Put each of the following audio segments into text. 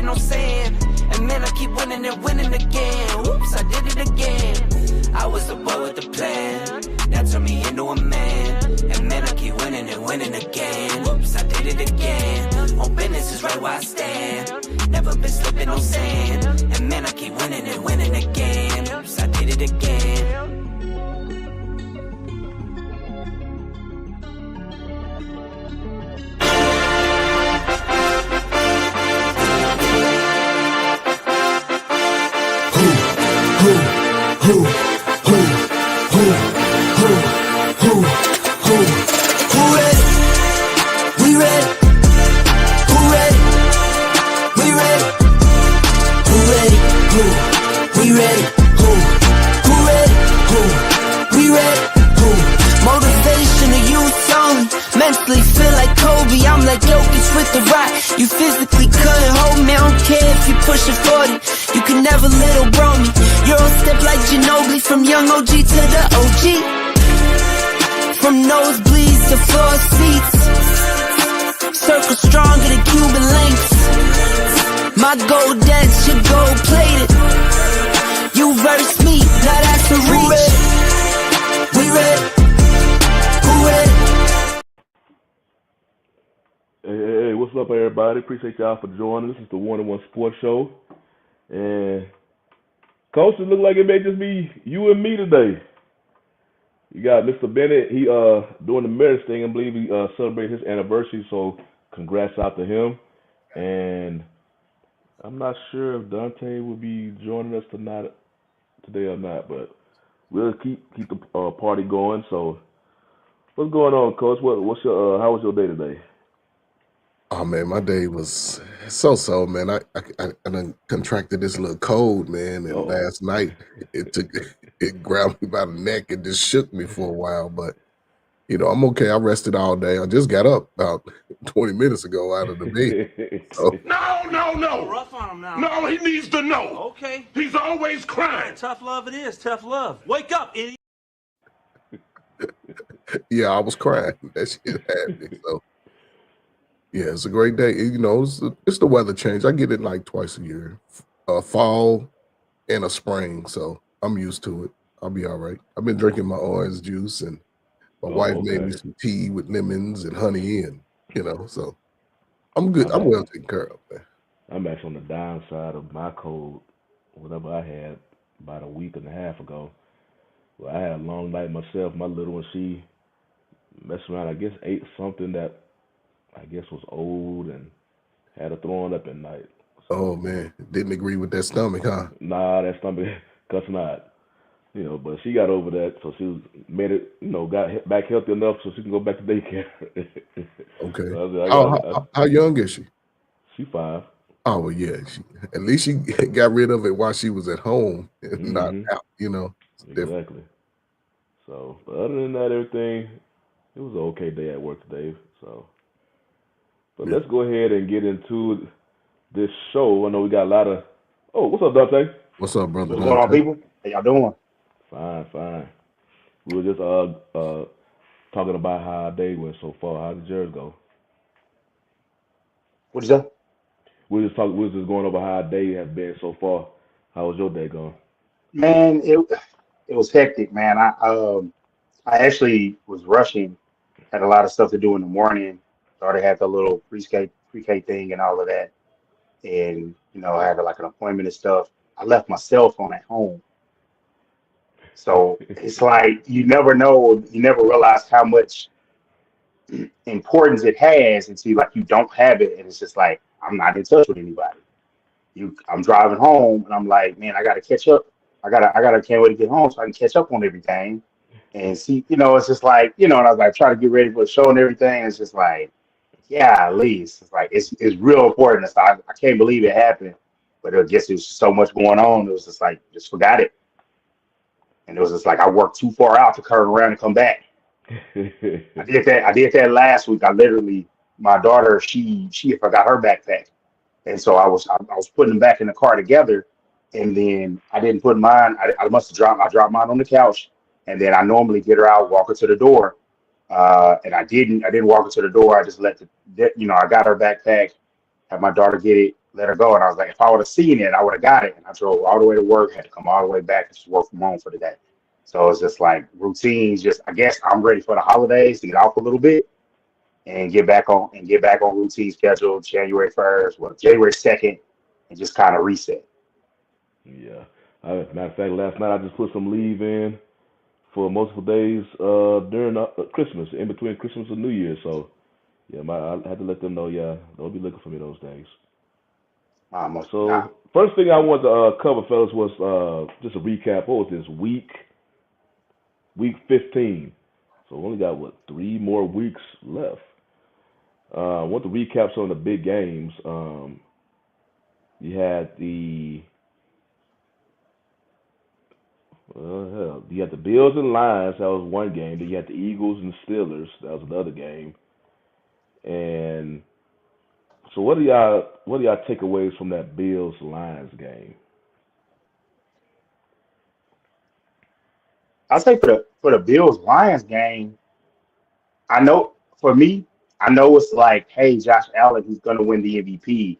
no sand. And man, I keep winning and winning again. Oops, I did it again. I was the boy with the plan. That turned me into a man. And man, I keep winning and winning again. Oops, I did it again. On business is right where I stand. Never been slipping on sand. And man, I keep winning and winning again. Oops, I did it again. Who ready? We ready. Who ready? We ready. Who ready? Who? We ready. Who ready? Who? We ready. Who? Motivation to youth only. Mentally feel like Kobe. I'm like Jokic with the rock. You physically couldn't hold me. I don't care if you pushing 40. You can never little bro me. You're on step like Ginobili. From young OG to the OG. From nosebleeds to floor seats. Circle stronger than Cuban links. My gold dance, your gold plated. You verse me, now that's a reach. We ready. Who ready? Hey, what's up, everybody? Appreciate y'all for joining. This is the One on One Sports Show. And Coach, it look like it may just be you and me today. You got Mr. Bennett. He doing the marriage thing. I believe he celebrated his anniversary, so congrats out to him. And I'm not sure if Dante will be joining us today or not, but we'll keep the party going. So, what's going on, Coach? What's your how was your day today? Oh man, my day was so man. I done contracted this little cold, man, and last night it grabbed me by the neck and just shook me for a while. But I'm okay. I rested all day. I just got up about 20 minutes ago out of the bed. So. No. Rough on him now. No, he needs to know. Okay. He's always crying. Tough love it is. Tough love. Wake up, idiot. Yeah, I was crying. That shit happened. So. Yeah, it's a great day. It's the weather change. I get it like twice a year, fall and a spring. So I'm used to it. I'll be all right. I've been drinking my orange juice, and my wife made me some tea with lemons and honey, and so I'm good. I'm well taken care of, man. I'm actually on the downside of my cold, whatever I had about a week and a half ago. Well, I had a long night myself. My little one, she messed around. I guess ate something that I guess was old and had her throwing up at night. So, oh man, didn't agree with that stomach, huh? Nah, that stomach, cuss not. But she got over that, so she made it, got back healthy enough so she can go back to daycare. Okay. So how young is she? She 5. Oh well, yeah. At least she got rid of it while she was at home and not out. Exactly. So, but other than that, everything, it was an okay day at work today. So. But let's go ahead and get into this show. I know we got a lot of. Oh, what's up, Dante? What's up, brother? What's going on, people? How y'all doing? Fine. We were just talking about how our day went so far. How did yours go? What is that? We were just going over how our day has been so far. How was your day going? Man, it was hectic, man. I actually was rushing. Had a lot of stuff to do in the morning. Started had the little pre-K thing and all of that, and I had like an appointment and stuff. I left my cell phone at home, so it's like you never know, you never realize how much importance it has until like you don't have it, and it's just like I'm not in touch with anybody. I'm driving home, and I'm like, man, I gotta catch up. I can't wait to get home so I can catch up on everything and see. It's just like and I was like trying to get ready for the show and everything. It's just like. Yeah, at least it's like it's real important. So I can't believe it happened, but I guess there's so much going on. It was just like just forgot it, and it was just like I worked too far out to turn around and come back. I did that last week. My daughter she forgot her backpack, and so I was putting them back in the car together, and then I didn't put mine. I must have dropped mine on the couch, and then I normally get her out, walk her to the door. And I didn't walk her to the door. I just I got her backpack, had my daughter get it, let her go. And I was like, if I would have seen it, I would have got it. And I drove all the way to work, had to come all the way back and just work from home for the day. So it's just like routines. Just I guess I'm ready for the holidays to get off a little bit and get back on routine schedule January 1st, January 2nd, and just kind of reset. Yeah. Matter of fact, last night I just put some leave in for multiple days during Christmas, in between Christmas and New Year. So yeah, I had to let them know. Yeah, they'll be looking for me those days. Nah. So first thing I wanted to cover, fellas, was just a recap. What was this week 15? So we only got 3 more weeks left. I want to recap some of the big games. You had the you had the Bills and Lions. That was one game. Then you had the Eagles and Steelers. That was another game. And so, what do y'all takeaways from that Bills Lions game? I'll say for the Bills Lions game, I know for me, I know it's like, hey, Josh Allen, he's gonna win the MVP.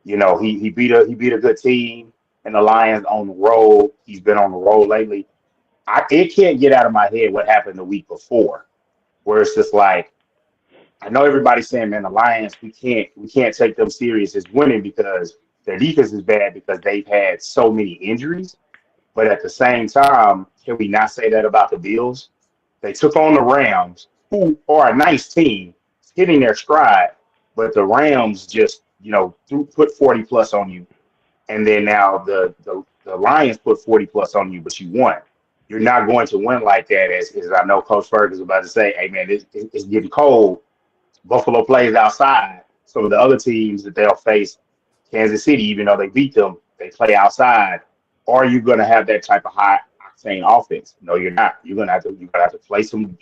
You know, he beat a good team, and the Lions on the roll. He's been on the roll lately. It can't get out of my head what happened the week before, where it's just like I know everybody's saying, man, the Lions, we can't take them serious as winning because their defense is bad because they've had so many injuries. But at the same time, can we not say that about the Bills? They took on the Rams, who are a nice team, hitting their stride, but the Rams just, put 40 plus on you. And then now the Lions put 40 plus on you, but you won. You're not going to win like that, as I know Coach Ferg is about to say, hey, man, it's getting cold. Buffalo plays outside. So the other teams that they'll face, Kansas City, even though they beat them, they play outside. Are you going to have that type of high octane offense? No, you're not. You're gonna have to play some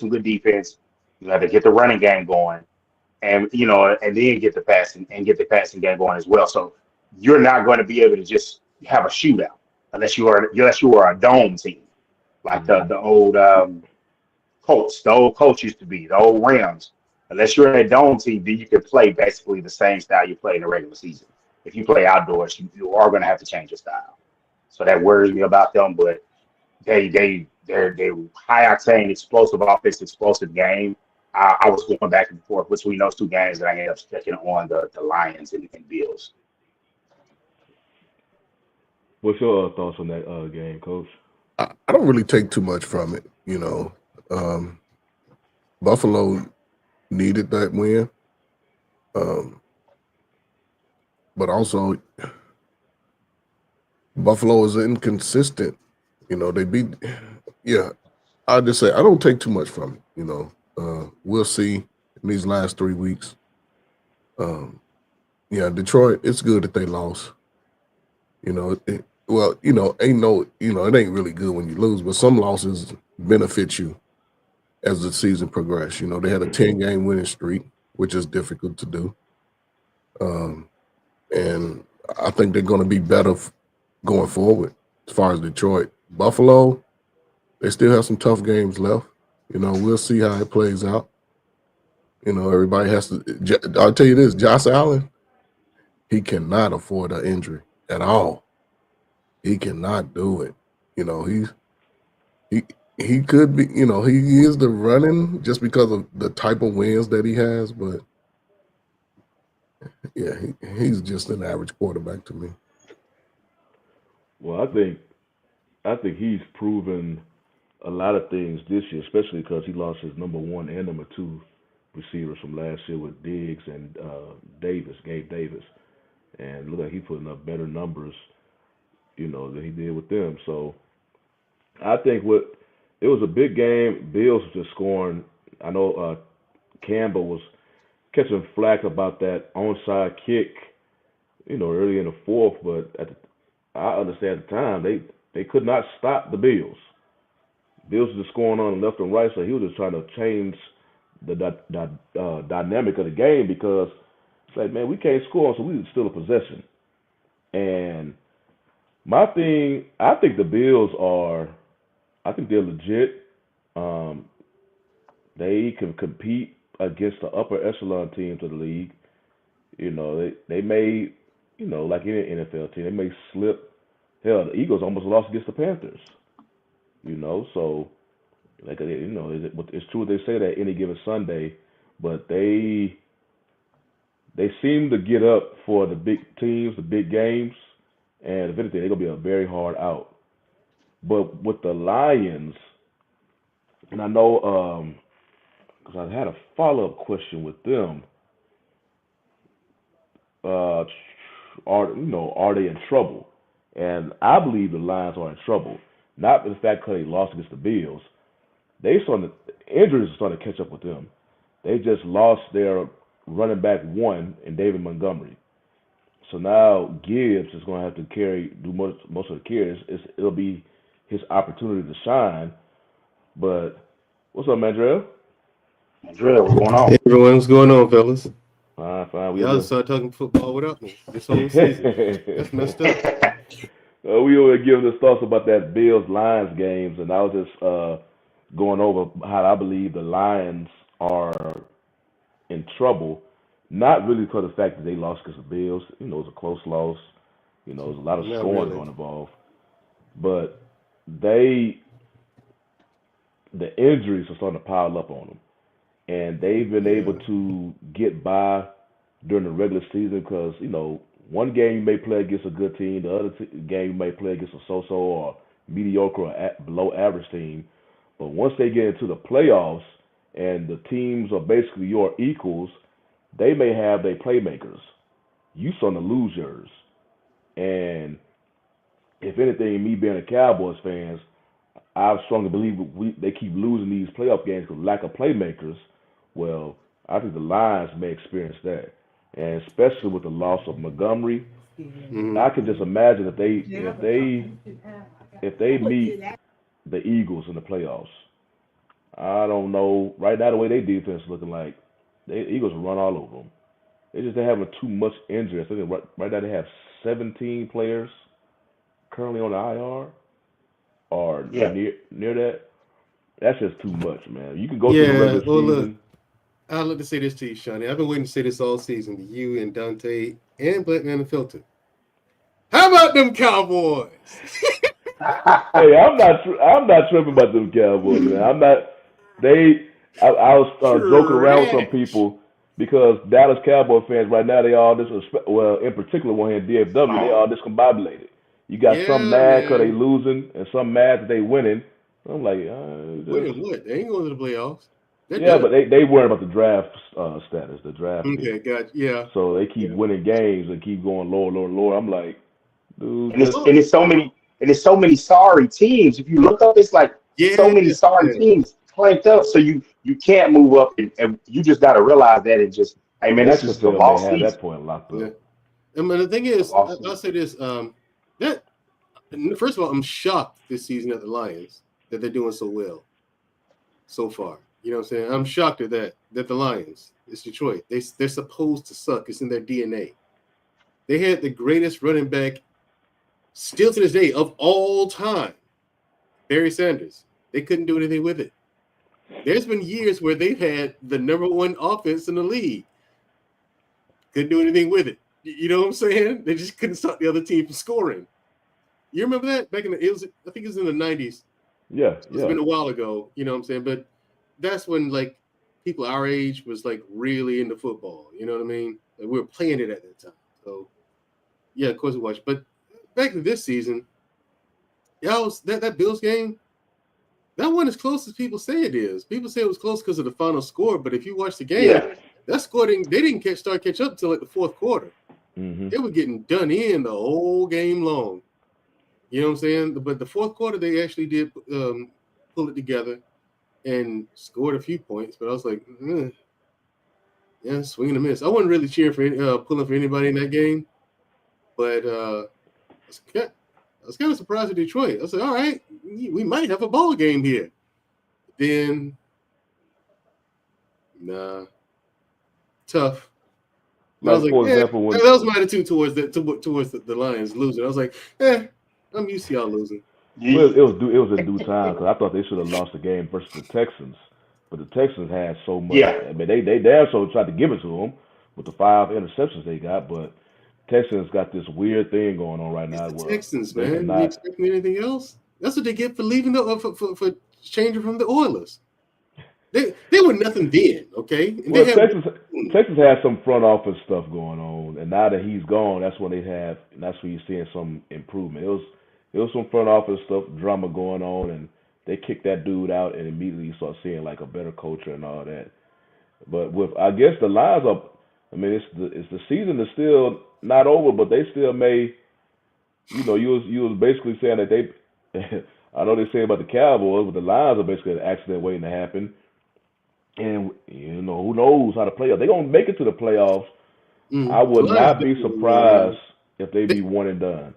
good defense. You have to get the running game going, and and then get the passing game going as well. So you're not going to be able to just have a shootout unless you are a dome team like the old Colts. The old Colts used to be the old Rams. Unless you're in a dome team, then you can play basically the same style you play in the regular season. If you play outdoors, you are going to have to change your style. So that worries me about them. But they're high octane, explosive offense, explosive game. I was going back and forth between those two games, and I ended up sticking on the Lions and Bills. What's your thoughts on that game, Coach? I don't really take too much from it. Buffalo needed that win, but also Buffalo is inconsistent. They beat. Yeah, I'll just say I don't take too much from it. We'll see in these last 3 weeks. Detroit. It's good that they lost. It ain't really good when you lose, but some losses benefit you as the season progressed. They had a 10-game winning streak, which is difficult to do. And I think they're going to be better going forward as far as Detroit. Buffalo, they still have some tough games left. We'll see how it plays out. Everybody has to – I'll tell you this, Josh Allen, he cannot afford an injury at all. He cannot do it. He could be, he is the running just because of the type of wins that he has, but yeah, he's just an average quarterback to me. Well, I think he's proven a lot of things this year, especially because he lost his number 1 and number 2 receivers from last year with Diggs and Gabe Davis, and look like he's putting up better numbers, than he did with them. So I think it was a big game. Bills was just scoring. I know Campbell was catching flack about that onside kick, early in the fourth, but I understand at the time they could not stop the Bills. Bills were just scoring on left and right, so he was just trying to change the dynamic of the game because it's like, man, we can't score, so we still a possession. And my thing, I think the Bills they're legit. They can compete against the upper echelon teams of the league. They made like any NFL team, they may slip. Hell, the Eagles almost lost against the Panthers. So like it's true they say that any given Sunday, but they seem to get up for the big teams, the big games, and if anything, they're gonna be a very hard out. But with the Lions, and I know because I had a follow-up question with them. Are they in trouble? And I believe the Lions are in trouble. Not the fact that they lost against the Bills. Injuries are starting to catch up with them. They just lost their running back one in David Montgomery. So now Gibbs is going to have to do most of the carries. It'll be his opportunity to shine. But what's up, Mandrell? Mandrell, what's going on? Hey everyone, what's going on, fellas? Fine. Y'all started talking football without me this whole season. That's messed up. We were giving us thoughts about that Bills-Lions games, and I was just going over how I believe the Lions are in trouble. Not really because of the fact that they lost against the Bills. It was a close loss. There's a lot of Not scoring really. going involved. But the injuries are starting to pile up on them. And they've been able to get by during the regular season because, one game you may play against a good team, the other game you may play against a so-so or mediocre or below average team. But once they get into the playoffs and the teams are basically your equals, they may have their playmakers. You starting to lose yours. And if anything, me being a Cowboys fan, I strongly believe they keep losing these playoff games because of lack of playmakers. Well, I think the Lions may experience that. And especially with the loss of Montgomery, I can just imagine if they meet the Eagles in the playoffs. I don't know. Right now, the way their defense is looking like, the Eagles will run all over them. They're having too much injury. I think right now they have 17 players currently on the IR or near that. That's just too much, man. You can go through the regular season. Look, I'd like to say this to you, Shawnee. I've been waiting to say this all season to you and Dante and Black Man Unfiltered. How about them Cowboys? Hey, I'm not tripping about them Cowboys, man. I'm not. I was joking around with some people because Dallas Cowboy fans right now, they all in particular one here in DFW, they all discombobulated. You got some mad because they losing and some mad that they winning. I'm like, winning what? They ain't going to the playoffs. But they worry about the draft status, the draft. Okay, gotcha. Yeah. So they keep winning games and keep going lower. I'm like, dude. And it's so many sorry teams. If you look up, it's like so many sorry teams clanked up. So you can't move up, and you just got to realize that and just, hey man, that's just the lost season. That point locked up. Yeah. And the thing is, I'll say this: that first of all, I'm shocked this season at the Lions that they're doing so well so far. You know what I'm saying? I'm shocked at that the Lions, it's Detroit. They're supposed to suck. It's in their DNA. They had the greatest running back still to this day of all time, Barry Sanders. They couldn't do anything with it. There's been years where they've had the number one offense in the league. Couldn't do anything with it. You know what I'm saying? They just couldn't stop the other team from scoring. You remember that? I think it was in the 90s. Yeah. It's been a while ago, you know what I'm saying? But that's when like people our age was like really into football. You know what I mean? Like, we were playing it at that time. So yeah, of course we watched. But back to this season, that Bills game, that wasn't as close as people say it is. People say it was close because of the final score, but if you watch the game, that score they didn't catch up until like the fourth quarter. Mm-hmm. They were getting done in the whole game long. You know what I'm saying? But the fourth quarter, they actually did pull it together and scored a few points. But I was like, swing and a miss. I wasn't really cheering for pulling for anybody in that game. But I was kind of surprised at Detroit. I was like, all right, we might have a ball game here. Then, nah, tough. I was like, for example, that was my attitude towards the Lions losing. I was like, I'm used to y'all losing. Well, it was in due time because I thought they should have lost the game versus the Texans, but the Texans had so much. Yeah. I mean, they damn so tried to give it to them with the 5 interceptions they got, but Texans got this weird thing going on right now. It's the Where Texans, they man. cannot- You expect me anything else? That's what they get for leaving for changing from the Oilers. They were nothing then, okay? And Well, they had Texas has some front office stuff going on, and now that he's gone, that's when that's when you're seeing some improvement. It was some front office stuff, drama going on, and they kicked that dude out, and immediately you start seeing like a better culture and all that. But I guess the Lions are. I mean, it's the season is still not over, but they still may. You was basically saying that they. I know they say about the Cowboys, but the Lions are basically an accident waiting to happen. And who knows how to play off? They're gonna make it to the playoffs. I would not be surprised if they be one and done.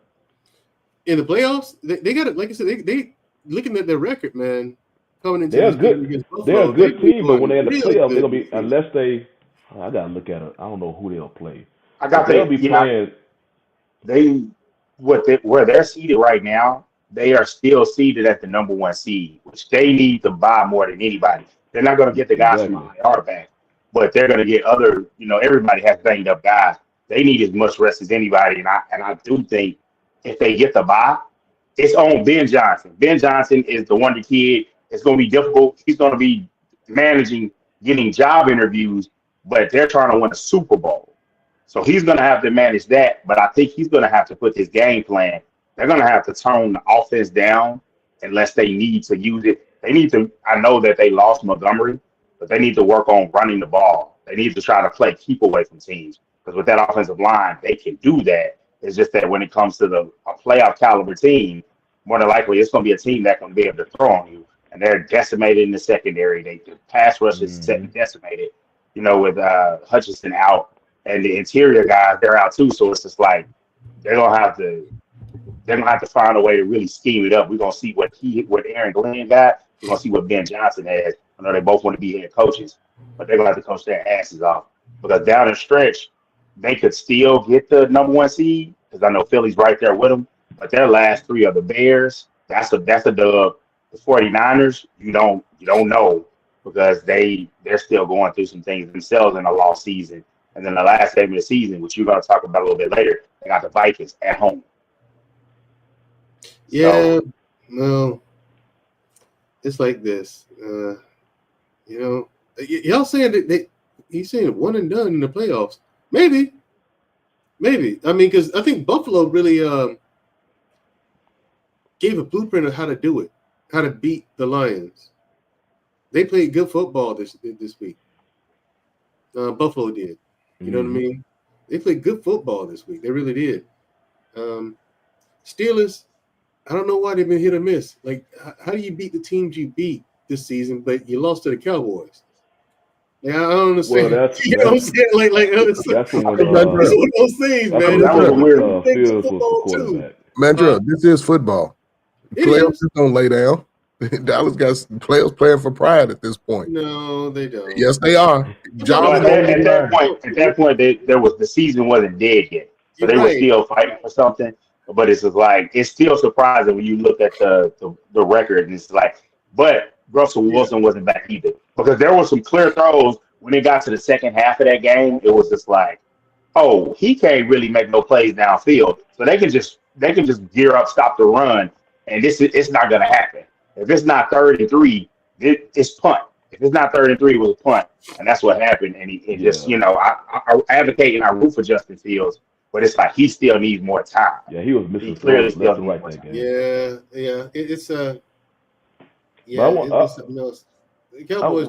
In the playoffs, they got it. Like I said, they looking at their record, man. Coming into They're this game good. against Buffalo, They're a good team, but when they're in the really playoffs, they're good gonna be defense. unless they. I gotta look at it. I don't know who they'll play. They'll be playing. Where they're seated right now, they are still seated at the number 1 seed, which they need to buy more than anybody. They're not going to get the guys from IR back, but they're going to get other. Everybody has banged up guys. They need as much rest as anybody, and I do think if they get the bye, it's on Ben Johnson. Ben Johnson is the wonder kid. It's going to be difficult. He's going to be managing, getting job interviews, but they're trying to win a Super Bowl. So he's going to have to manage that, but I think he's going to have to put his game plan. They're going to have to tone the offense down unless they need to use it. They need to. I know that they lost Montgomery, but they need to work on running the ball. They need to try to keep away from teams, because with that offensive line, they can do that. It's just that when it comes to a playoff caliber team, more than likely it's going to be a team that can be able to throw on you, and they're decimated in the secondary. The pass rush is decimated. With Hutchinson out and the interior guys, they're out too. So it's just like they're gonna have to find a way to really scheme it up. We're gonna see what Aaron Glenn got. We're gonna see what Ben Johnson has. I know they both want to be head coaches, but they're gonna have to coach their asses off, because down the stretch they could still get the number 1 seed, because I know Philly's right there with them. But their last 3 are the Bears. That's a dub. The 49ers, you don't know, because they're still going through some things themselves in a lost season. And then the last game of the season, which you're going to talk about a little bit later, they got the Vikings at home. Yeah, no, it's like this. Y'all saying that he's saying one and done in the playoffs. Maybe. I mean, because I think Buffalo really gave a blueprint of how to do it, how to beat the Lions. They played good football this week. Buffalo did. You know what I mean? They played good football this week. They really did. Steelers, I don't know why they've been hit or miss. Like, how do you beat the teams you beat this season, but you lost to the Cowboys? Like, I don't understand. Well, you know what I'm saying? Like that's one of those things, man. That was a weird Fields was the quarterback. Mandra, this is football. Players just don't lay down. Dallas got players playing for pride at this point. No, they don't. Yes, they are. At that point, the season wasn't dead yet, so they were still fighting for something. But it's just like, it's still surprising when you look at the record, and it's like, but Russell Wilson wasn't back either, because there were some clear throws when it got to the second half of that game. It was just like, oh, he can't really make no plays downfield, so they can just gear up, stop the run, and it's not gonna happen. If it's not 3rd and 3, it's punt. If it's not 3rd and 3, it was a punt, and that's what happened. And he just, I advocate and I root for Justin Fields, but it's like he still needs more time. Yeah, he was missing clearly left and right that game. Yeah. It's something else. The Cowboys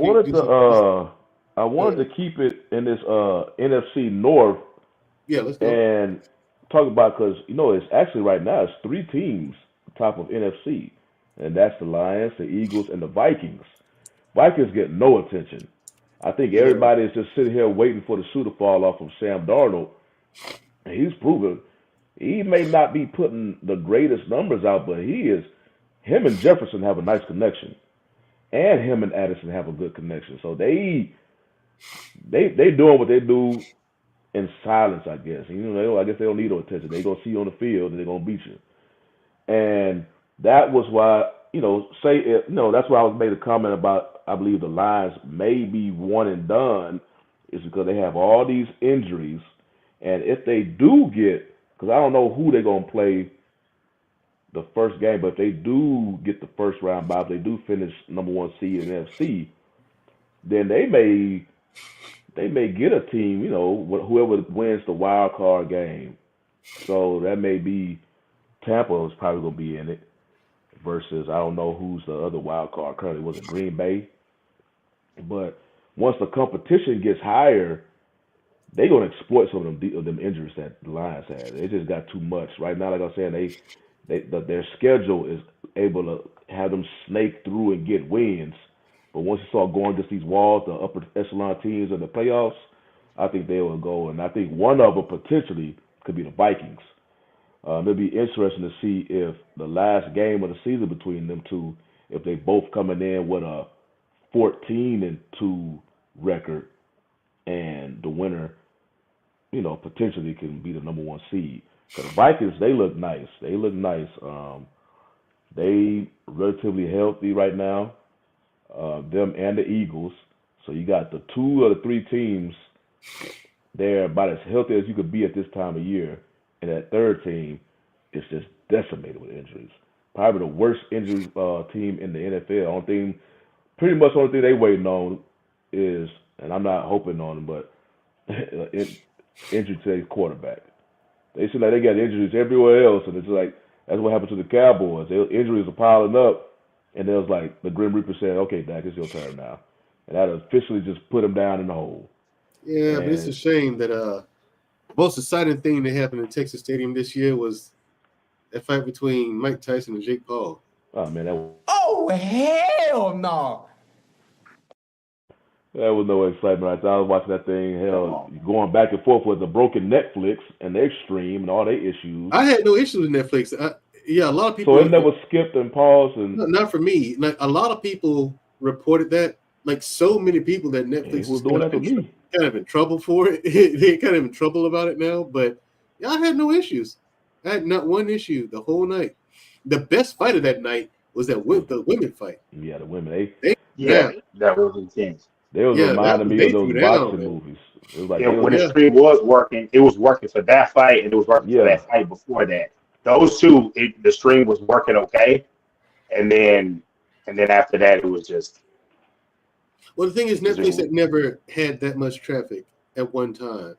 I wanted to keep it in this NFC North. Yeah, let's go. And talk about, because it's actually right now it's 3 teams top of NFC. And that's the Lions, the Eagles, and the Vikings. Vikings get no attention. I think everybody is just sitting here waiting for the shoe to fall off of Sam Darnold. And he's proven he may not be putting the greatest numbers out, but him and Jefferson have a nice connection. And him and Addison have a good connection. So they doing what they do in silence, I guess. I guess they don't need no attention. They're going to see you on the field and they're going to beat you. And that was why, that's why I was made a comment about, I believe the Lions may be one and done, is because they have all these injuries And if they do get, because I don't know who they're gonna play the first game, but if they do get the first round bye, if they do finish number 1 seed in the NFC, then they may get a team, whoever wins the wild card game. So that may be Tampa is probably gonna be in it versus I don't know who's the other wild card currently. Was it Green Bay? But once the competition gets higher, they're gonna exploit some of them injuries that the Lions had. They just got too much right now. Like I was saying, their schedule is able to have them snake through and get wins. But once you start going against these walls, the upper echelon teams in the playoffs, I think they will go. And I think one of them potentially could be the Vikings. It'll be interesting to see if the last game of the season between them two, if they both coming in with a 14-2 record, and the winner, potentially can be the number 1 seed. So the Vikings, they look nice. They relatively healthy right now. Them and the Eagles. So you got the 2 of the 3 teams. They're about as healthy as you could be at this time of year. And that third team is just decimated with injuries. Probably the worst injury team in the NFL. Pretty much the only thing they waiting on is, and I'm not hoping on them, but injury to their quarterback. They seem like they got injuries everywhere else, and it's like that's what happened to the Cowboys. Injuries are piling up, and it was like the Grim Reaper said, "Okay, Dak, it's your turn now," and that officially just put him down in the hole. Yeah, but it's a shame that the most exciting thing that happened in Texas Stadium this year was that fight between Mike Tyson and Jake Paul. Oh man, Oh hell no! There was no excitement right there. I was watching that thing, going back and forth with the broken Netflix and the Extreme and all their issues. I had no issues with Netflix. A lot of people. So it never skipped and paused. And not for me. Like a lot of people reported that. Like so many people that Netflix was doing that for me. Kind of in trouble for it. They're kind of in trouble about it now. But I had no issues. I had not one issue the whole night. The best fight of that night was the women fight. Yeah, the women. That was intense. They was reminding me of those boxing movies. It was like when the stream was working, it was working for that fight, and it was working for that fight before that. Those two, the stream was working okay, and then after that, it was just. Well, the thing is, Netflix had never had that much traffic at one time.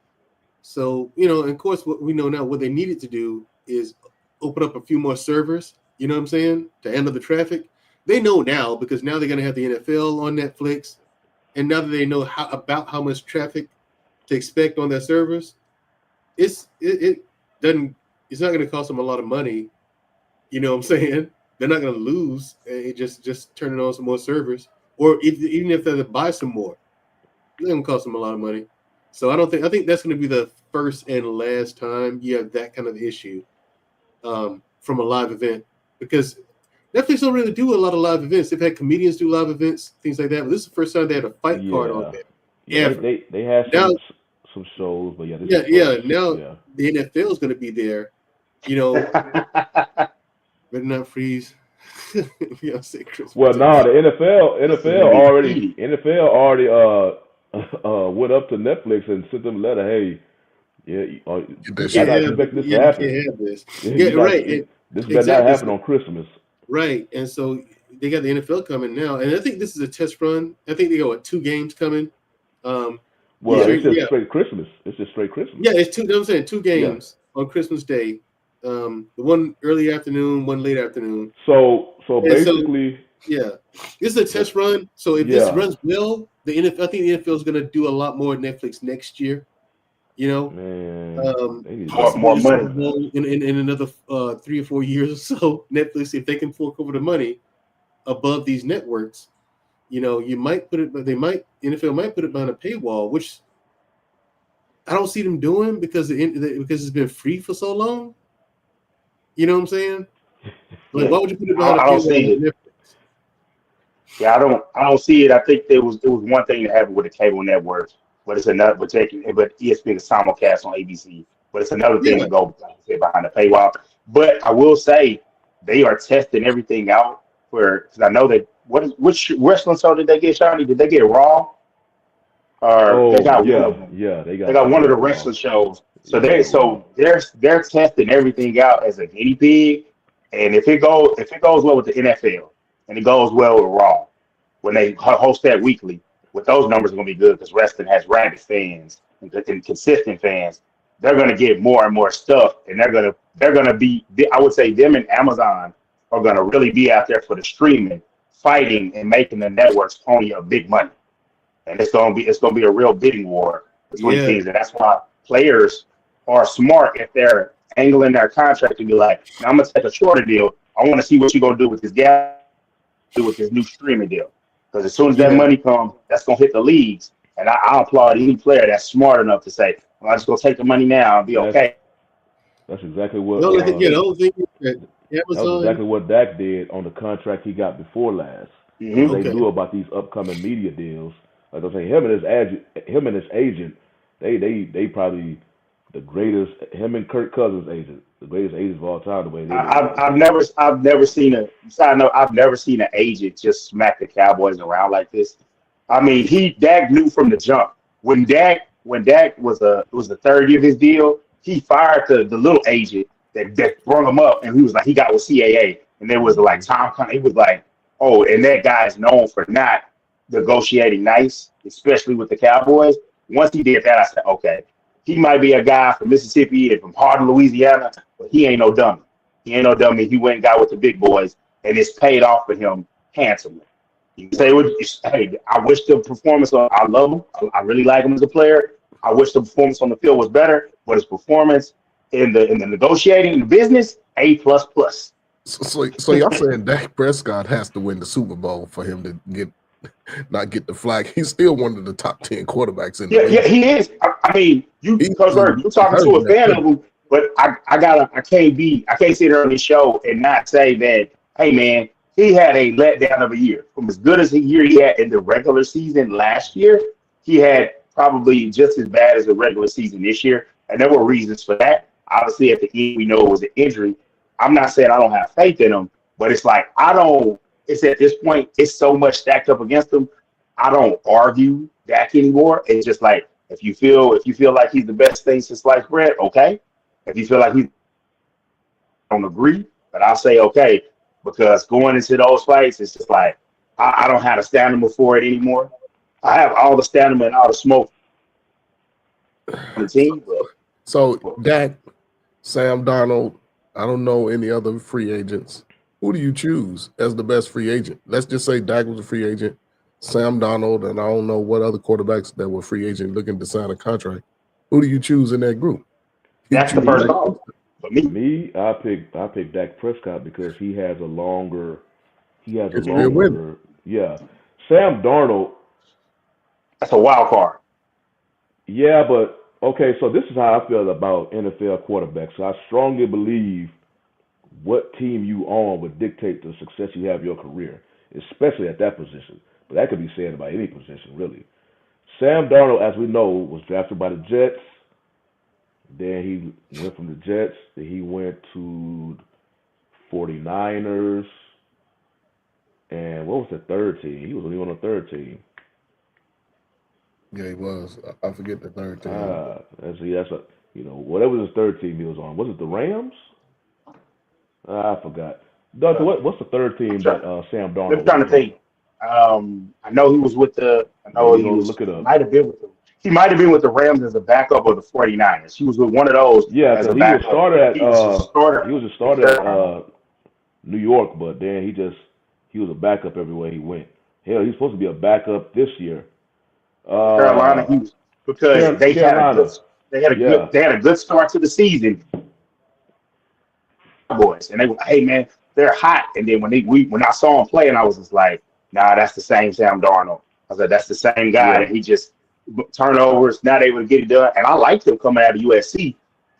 So, and of course, what we know now, what they needed to do is open up a few more servers, you know what I'm saying, to handle the traffic. They know now because now they're going to have the NFL on Netflix. And now that they know how much traffic to expect on their servers, it's not going to cost them a lot of money. You know what I'm saying? They're not going to lose. Just turning on some more servers. Or even if they buy some more, it's going to cost them a lot of money. So I think that's going to be the first and last time you have that kind of issue from a live event, because Netflix don't really do a lot of live events. They've had comedians do live events, things like that. But this is the first time they had a fight card on there. Yeah, they had some shows, but now the NFL is going to be there. Better not freeze. Well, no, the NFL already went up to Netflix and sent them a letter. Hey, expect this to happen. This better not happen on Christmas. Right, and so they got the NFL coming now, and I think this is a test run. I think they got 2 games coming. It's just straight Christmas. It's just straight Christmas. Yeah, it's 2. I'm saying 2 games on Christmas Day. The one early afternoon, one late afternoon. So basically, this is a test run. So if this runs well, I think the NFL is going to do a lot more Netflix next year. More money in another 3 or 4 years or so. Netflix, if they can fork over the money above these networks, you might put it, but NFL might put it behind a paywall, which I don't see them doing because it's been free for so long. You know what I'm saying? Like, why would you put it behind a paywall? I don't see it. Yeah, I don't see it. I think there was one thing that happened with the cable networks. But it's another, but ESPN is simulcast on ABC. But it's another thing to go behind the paywall. But I will say they are testing everything out because I know that which wrestling show did they get, Shawnee? Did they get Raw? Or they got one of them. Yeah, they got one of the wrestling shows. So they're testing everything out as a guinea pig, and if it goes well with the NFL and it goes well with Raw, when they host that weekly, with those numbers are going to be good because wrestling has rabid fans and consistent fans. They're going to get more and more stuff, and they're going to be. I would say them and Amazon are going to really be out there for the streaming, fighting and making the networks pony up big money, and it's going to be a real bidding war between teams, and that's why players are smart if they're angling their contract to be like, now I'm going to take a shorter deal. I want to see what you're going to do with this guy, do with this new streaming deal. Because as soon as that money comes, that's going to hit the leagues. And I applaud any player that's smart enough to say, well, I'm just going to take the money now and be okay. That's exactly what the whole thing is that that was exactly what Dak did on the contract he got before last. Mm-hmm. They knew about these upcoming media deals. Like I say, him and his agent, they probably the greatest. Him and Kirk Cousins' agent, the greatest agents of all time. The way they I've never seen I've never seen an agent just smack the Cowboys around like this. I mean, Dak knew from the jump when Dak was the third year of his deal, he fired the little agent that brought him up, and he was like, he got with CAA, and there was like Tom Conley. He was like, oh, and that guy is known for not negotiating nice, especially with the Cowboys. Once he did that, I said, okay, he might be a guy from Mississippi and from Hardin, Louisiana, but he ain't no dummy. He ain't no dummy. He went and got with the big boys, and it's paid off for him handsomely. You can say, hey, I wish the performance I love him. I really like him as a player. I wish the performance on the field was better, but his performance in the negotiating, the business, A++. So y'all saying Dak Prescott has to win the Super Bowl for him to not get the flag? He's still one of the top 10 quarterbacks in the league. Yeah, he is. I mean, you're talking to a fan of him, but I can't sit here on this show and not say that, hey man, he had a letdown of a year. From as good as a year he had in the regular season last year, he had probably just as bad as the regular season this year, and there were reasons for that. Obviously, at the end, we know it was an injury. I'm not saying I don't have faith in him, but it's like it's at this point, it's so much stacked up against him. I don't argue Dak anymore. It's just like, if you feel like he's the best thing since sliced bread, okay. If you feel like I don't agree, but I'll say okay, because going into those fights, it's just like I don't have the stamina for it anymore. I have all the stamina and all the smoke on the team. So Dak, Sam Darnold, I don't know any other free agents. Who do you choose as the best free agent? Let's just say Dak was a free agent, Sam Darnold, and I don't know what other quarterbacks that were free agent looking to sign a contract. Who do you choose in that group? That's the first call. Me, I pick Dak Prescott because he has a longer. Yeah. Sam Darnold. That's a wild card. Yeah, but okay. So this is how I feel about NFL quarterbacks. So I strongly believe what team you on would dictate the success you have in your career, especially at that position. But that could be said about any position, really. Sam Darnold, as we know, was drafted by the Jets. Then he went from the Jets. Then he went to 49ers. And what was the third team? He was only on the third team. Yeah, he was. I forget the third team. Whatever his third team he was on. Was it the Rams? I forgot. Doctor, what's the third team that Sam Darnold? I'm trying to think. I know he was with the. I know he was. Look it up. Might have been with them. He might have been with the Rams as a backup of the 49ers. He was with one of those. Yeah, as he was a starter at New York, but then he was a backup everywhere he went. Hell, he's supposed to be a backup this year. Carolina, because they had a good start to the season. Boys, and they were, hey man, they're hot. And then when I saw him play, and I was just like, nah, that's the same Sam Darnold. I was like, that's the same guy. Yeah. And he just turnovers, not able to get it done. And I liked him coming out of USC,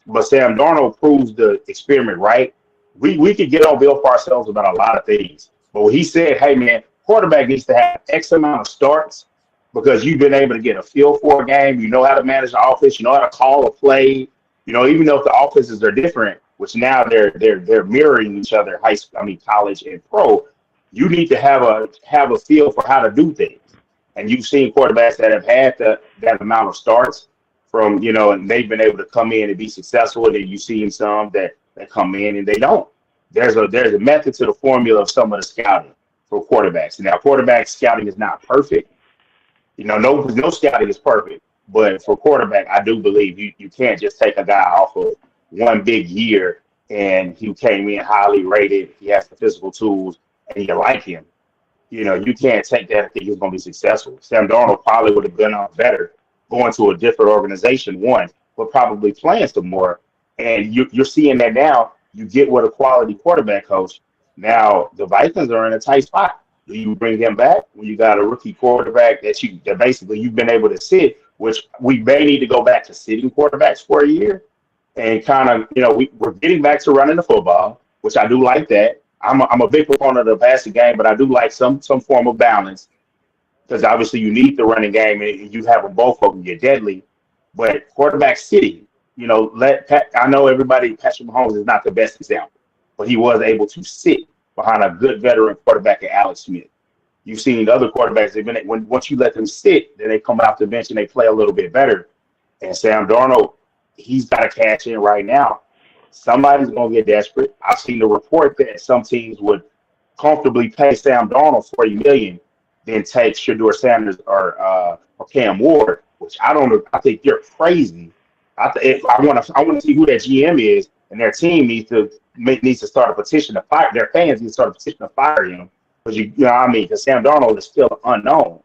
but Sam Darnold proves the experiment right. We could get on Bill Parcells about a lot of things, but when he said, hey man, quarterback needs to have X amount of starts because you've been able to get a feel for a game, you know how to manage the offense, you know how to call a play, even though if the offenses are different, which now they're mirroring each other, college and pro. You need to have a feel for how to do things, and you've seen quarterbacks that have had that amount of starts from, and they've been able to come in and be successful. And then you see some that come in and they don't. There's a method to the formula of some of the scouting for quarterbacks. Now, quarterback scouting is not perfect. No scouting is perfect. But for quarterback, I do believe you can't just take a guy off of one big year and he came in highly rated, he has the physical tools, and you like him. You can't take that and think he's going to be successful. Sam Darnold probably would have been better going to a different organization, but probably playing some more. And you're seeing that now. You get with a quality quarterback coach. Now the Vikings are in a tight spot. Do you bring him back when you got a rookie quarterback that basically you've been able to sit, which we may need to go back to sitting quarterbacks for a year and kind of, we're getting back to running the football, which I do like that. I'm a big proponent of the passing game, but I do like some form of balance because obviously you need the running game and you have them both of them, you're deadly. But quarterback sitting, I know Patrick Mahomes is not the best example, but he was able to sit behind a good veteran quarterback at Alex Smith. You've seen the other quarterbacks, once you let them sit, then they come off the bench and they play a little bit better. And Sam Darnold, he's got to cash in right now. Somebody's going to get desperate. I've seen the report that some teams would comfortably pay Sam Darnold $40 million, then take Shedeur Sanders or Cam Ward, which I don't know. I think they're crazy. I want to see who that GM is, and their team needs to start a petition to fire. Their fans need to start a petition to fire him because because Sam Darnold is still unknown.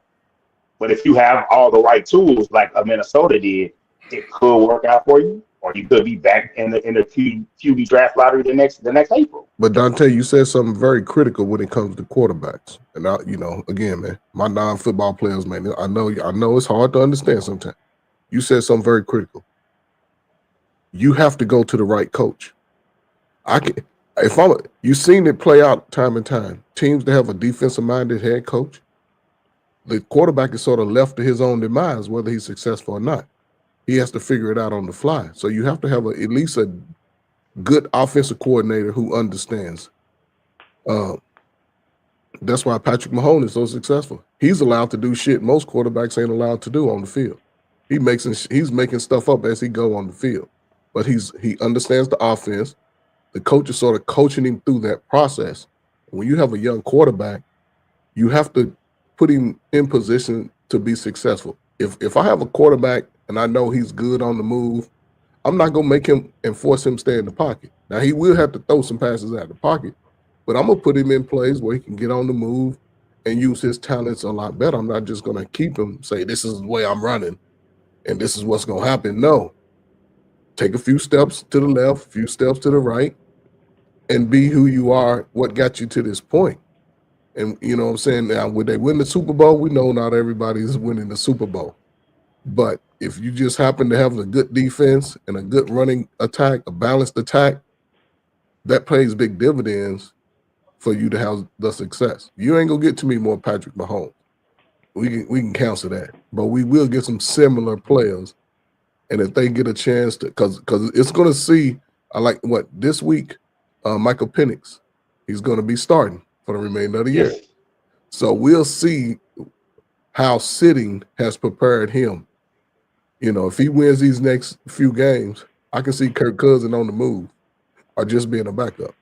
But if you have all the right tools, like Minnesota did, it could work out for you, or you could be back in the QB draft lottery the next April. But Dante, you said something very critical when it comes to quarterbacks, and again, man, my non-football players, man, I know it's hard to understand sometimes. You said something very critical. You have to go to the right coach. You've seen it play out time and time. Teams that have a defensive-minded head coach, the quarterback is sort of left to his own demise, whether he's successful or not. He has to figure it out on the fly. So you have to have at least a good offensive coordinator who understands. That's why Patrick Mahomes is so successful. He's allowed to do shit most quarterbacks ain't allowed to do on the field. He's making stuff up as he go on the field, but he understands the offense. The coach is sort of coaching him through that process. When you have a young quarterback, you have to put him in position to be successful. If I have a quarterback and I know he's good on the move, I'm not gonna make him and force him to stay in the pocket. Now he will have to throw some passes out of the pocket, but I'm gonna put him in plays where he can get on the move and use his talents a lot better. I'm not just gonna keep him, say this is the way I'm running and this is what's gonna happen. No. Take a few steps to the left, a few steps to the right, and be who you are, what got you to this point. And you know what I'm saying? Now, when they win the Super Bowl, we know not everybody is winning the Super Bowl. But if you just happen to have a good defense and a good running attack, a balanced attack, that pays big dividends for you to have the success. You ain't gonna get to me more Patrick Mahomes. We can cancel that. But we will get some similar players. And if they get a chance to, because it's going to see, this week, Michael Penix, he's going to be starting for the remainder of the year. So we'll see how sitting has prepared him. If he wins these next few games, I can see Kirk Cousins on the move or just being a backup.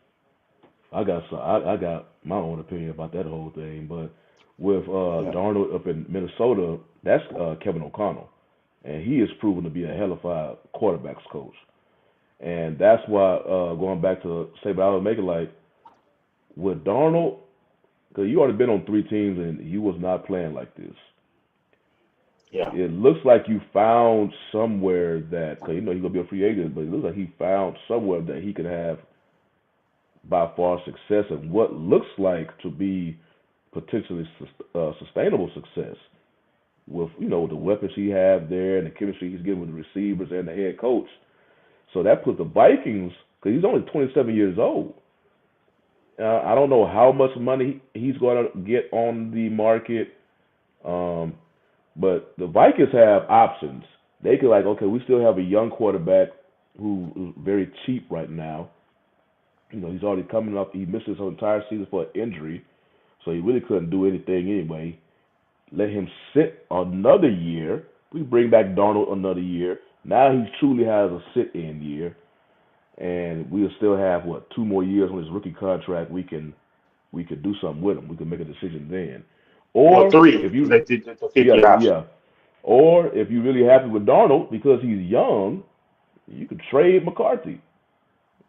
I got my own opinion about that whole thing, but with Darnold up in Minnesota, that's Kevin O'Connell. And he is proven to be a hell of a quarterbacks coach. And that's why, going back to Saban, I was making with Darnold, because you already been on 3 teams and he was not playing like this. Yeah. It looks like you found somewhere that, because he's going to be a free agent, but it looks like he found somewhere that he could have by far success and what looks like to be potentially sustainable success. With the weapons he have there and the chemistry he's getting with the receivers and the head coach. So that put the Vikings, because he's only 27 years old. I don't know how much money he's going to get on the market, but the Vikings have options. They could okay, we still have a young quarterback who is very cheap right now. He's already coming up. He missed his whole entire season for an injury, so he really couldn't do anything anyway. Let him sit another year. We bring back Darnold another year. Now he truly has a sit-in year, and we'll still have 2 more years on his rookie contract. We could do something with him. We can make a decision then. Or 3. if you They did the 50 option. yeah. Or if you're really happy with Darnold because he's young, you could trade McCarthy.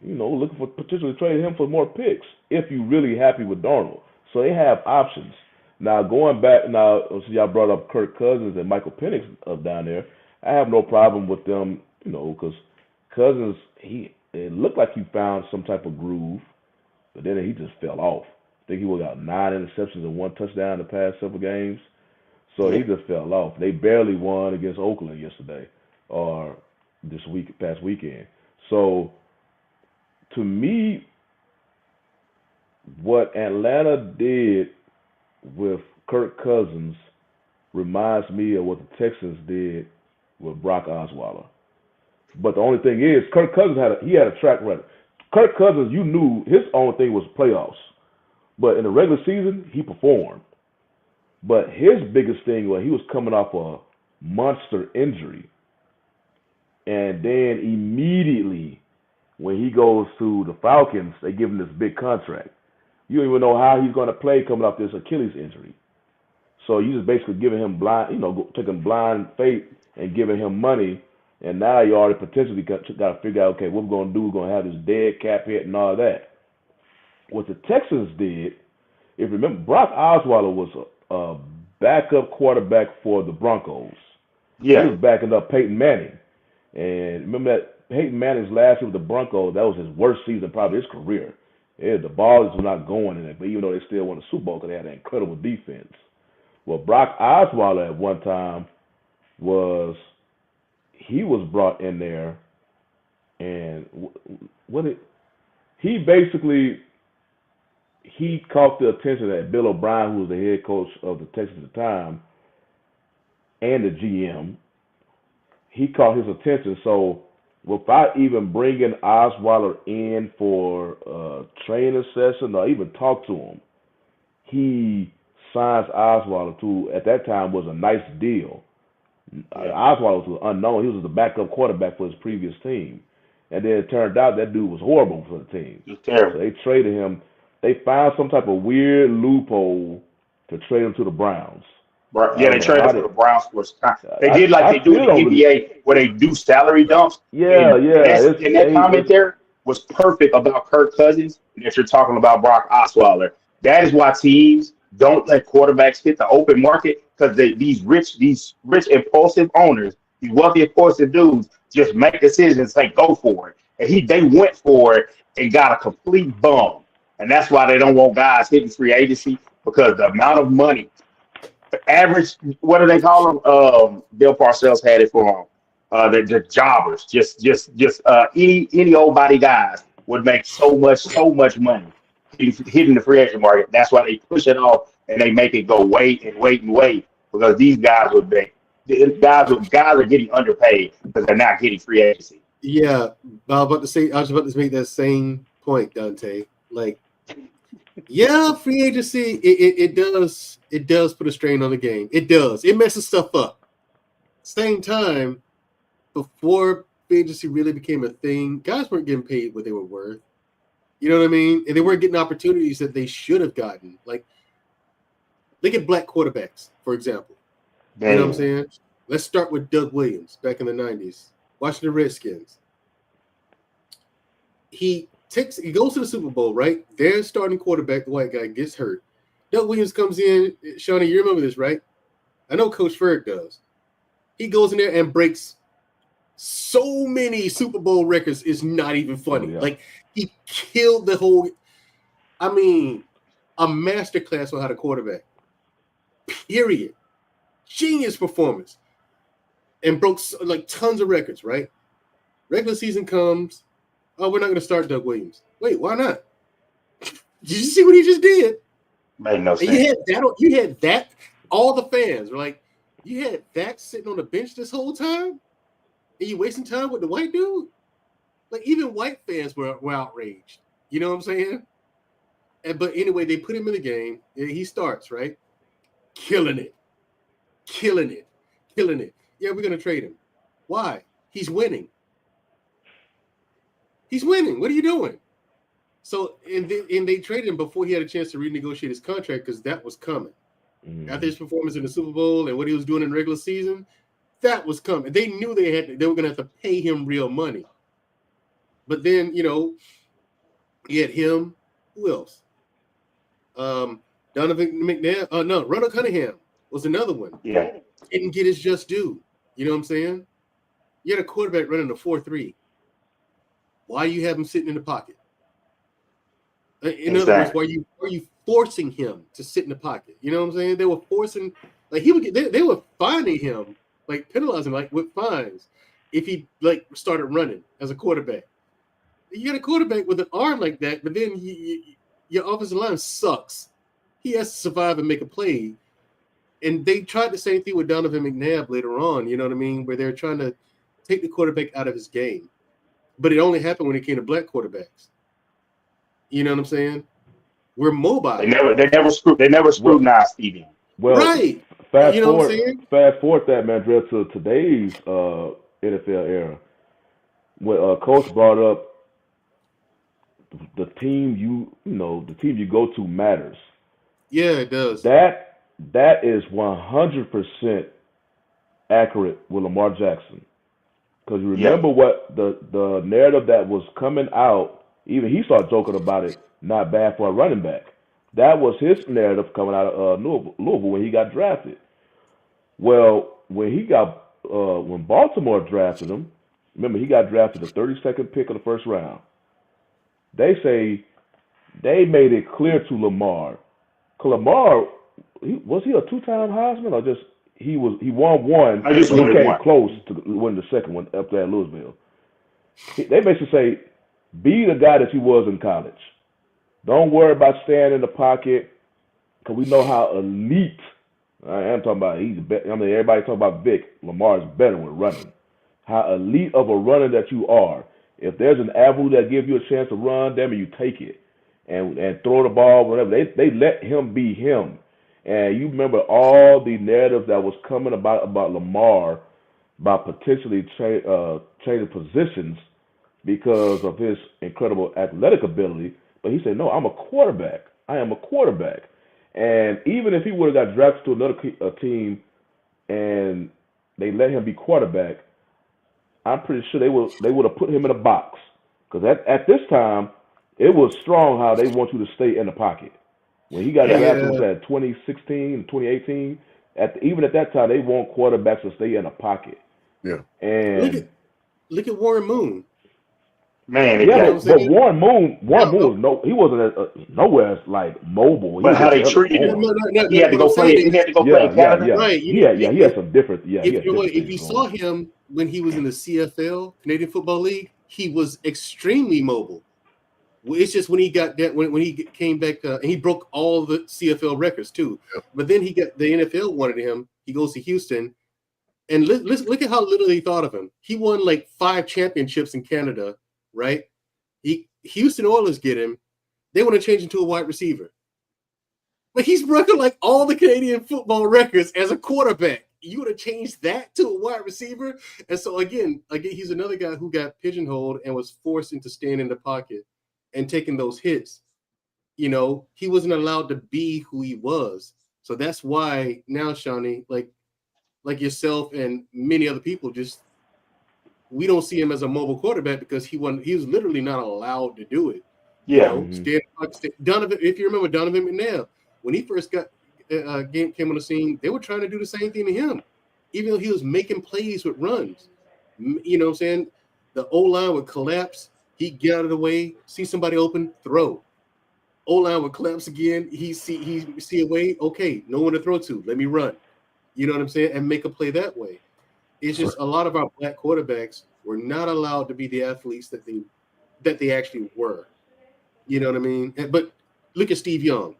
Looking for potentially trade him for more picks if you're really happy with Darnold. So they have options. Now going back, so y'all brought up Kirk Cousins and Michael Penix up down there. I have no problem with them, because Cousins, it looked like he found some type of groove, but then he just fell off. I think he got 9 interceptions and 1 touchdown in the past several games. So he just fell off. They barely won against Oakland yesterday or past weekend. So to me, what Atlanta did with Kirk Cousins reminds me of what the Texans did with Brock Osweiler. But the only thing is, Kirk Cousins had a track record. Kirk Cousins, you knew his only thing was playoffs. But in the regular season, he performed. But his biggest thing was he was coming off a monster injury. And then immediately, when he goes to the Falcons, they give him this big contract. You don't even know how he's going to play coming off this Achilles injury. So you just basically giving him taking blind faith and giving him money. And now you already potentially got to figure out, okay, what we're going to do, we're going to have this dead cap hit and all that. What the Texans did, if you remember, Brock Osweiler was a backup quarterback for the Broncos. Yeah. He was backing up Peyton Manning. And remember that Peyton Manning's last year with the Broncos, that was his worst season probably of his career. Yeah, the balls were not going in it, but even though they still won the Super Bowl because they had an incredible defense. Well, Brock Osweiler at one time was brought in there, and he caught the attention that Bill O'Brien, who was the head coach of the Texans at the time, and the GM, he caught his attention. So without even bringing Osweiler in for a training session or even talk to him, he signs Osweiler to, at that time, was a nice deal. Osweiler was unknown. He was the backup quarterback for his previous team. And then it turned out that dude was horrible for the team. He's terrible. So they traded him. They found some type of weird loophole to trade him to the Browns. Yeah, they traded him to the Browns for they did like they do in the NBA where they do salary dumps. Yeah. And that comment there was perfect about Kirk Cousins, and if you're talking about Brock Osweiler. That is why teams don't let quarterbacks hit the open market, because these rich impulsive owners, these wealthy impulsive dudes, just make decisions and say go for it. And they went for it and got a complete bum. And that's why they don't want guys hitting free agency, because the amount of money, average, what do they call them? Bill Parcells had it for them. The jobbers, just any old body guys would make so much money hitting the free agent market. That's why they push it off and they make it go wait, because these guys guys are getting underpaid because they're not getting free agency. Yeah, I was about to make that same point, Dante. Like, yeah, free agency it does put a strain on the game. It does. It messes stuff up. Same time, before free agency really became a thing, guys weren't getting paid what they were worth. You know what I mean? And they weren't getting opportunities that they should have gotten. Like, look at black quarterbacks, for example. Damn. You know what I'm saying? Let's start with Doug Williams back in the 90s. Washington Redskins. He goes to the Super Bowl, right? Their starting quarterback, the white guy, gets hurt. Doug Williams comes in. Shawnee, you remember this, right? I know Coach Ferg does. He goes in there and breaks so many Super Bowl records. It's not even funny. Yeah. Like, he killed the whole, a masterclass on how to quarterback. Period. Genius performance. And broke like tons of records, right? Regular season comes. Oh, we're not going to start Doug Williams. Wait, why not? Did you see what he just did? Made no sense. You had that. All the fans were like, you had that sitting on the bench this whole time? And you wasting time with the white dude? Like, even white fans were outraged. You know what I'm saying? But anyway, they put him in the game. And he starts, right? Killing it. Yeah, we're going to trade him. Why? He's winning. He's winning. What are you doing? So, and they traded him before he had a chance to renegotiate his contract because that was coming. After his performance in the Super Bowl and what he was doing in the regular season, that was coming. They knew they were going to have to pay him real money. But then, you know, you had him. Who else? Donovan McNabb. Ronald Cunningham was another one. Yeah. Didn't get his just due. You know what I'm saying? You had a quarterback running a 4.3. Why you have him sitting in the pocket? In other words, why are you forcing him to sit in the pocket? You know what I'm saying? They were forcing, like he would get, they were fining him, like penalizing him, like with fines, if he like started running as a quarterback. You got a quarterback with an arm like that, but then your offensive line sucks. He has to survive and make a play. And they tried the same thing with Donovan McNabb later on. You know what I mean? Where they're trying to take the quarterback out of his game, but it only happened when it came to black quarterbacks. You know what I'm saying? We're mobile. They never scrutinized Stevie. Well, right. Fast forward that, man, Dre, to today's NFL era, when Coach brought up the team the team you go to matters. Yeah, it does. That is 100% accurate with Lamar Jackson. Because you remember what the narrative that was coming out. Even he started joking about it, not bad for a running back. That was his narrative coming out of Louisville when he got drafted. Well, when Baltimore drafted him, remember he got drafted the 32nd pick of the first round. They say they made it clear to Lamar. Lamar, was he a two-time Heisman or just he won one? I just he came one. close to winning the second one up there at Louisville. They basically say, be the guy that you was in college. Don't worry about staying in the pocket, because we know how elite. I am talking about. Everybody talking about Vic. Lamar is better with running. How elite of a runner that you are. If there's an avenue that gives you a chance to run, damn it, you take it and throw the ball, whatever. They let him be him. And you remember all the narrative that was coming about Lamar, about potentially changing positions because of his incredible athletic ability. But he said, no, I'm a quarterback. I am a quarterback. And even if he would have got drafted to another team and they let him be quarterback, I'm pretty sure they would have put him in a box. Because at this time, it was strong how they want you to stay in the pocket. When he got drafted, was that 2016, 2018? Even at that time, they want quarterbacks to stay in the pocket. Yeah. And look at Warren Moon. Man, but Warren Moon he wasn't nowhere as like mobile. But how they treated him, he had to go play. He had to go play in Canada. Right? He had some different. If you saw him when he was in the CFL, Canadian Football League, he was extremely mobile. It's just when he got that when he came back and he broke all the CFL records too. Yep. But then the NFL wanted him. He goes to Houston, and look at how little they thought of him. He won like 5 championships in Canada. Right? Houston Oilers get him. They want to change him to a wide receiver. But he's broken like all the Canadian football records as a quarterback. You would have changed that to a wide receiver? And so again, he's another guy who got pigeonholed and was forced into staying in the pocket and taking those hits. You know, he wasn't allowed to be who he was. So that's why now, Shawnee, like yourself and many other people, we don't see him as a mobile quarterback because he was literally not allowed to do it. Yeah. Donovan, if you remember Donovan McNabb, when he first came on the scene, they were trying to do the same thing to him, even though he was making plays with runs. You know what I'm saying? The O-line would collapse. He'd get out of the way, see somebody open, throw. O-line would collapse again. He see a way. Okay, no one to throw to. Let me run. You know what I'm saying? And make a play that way. It's just a lot of our black quarterbacks were not allowed to be the athletes that they actually were. You know what I mean? But look at Steve Young.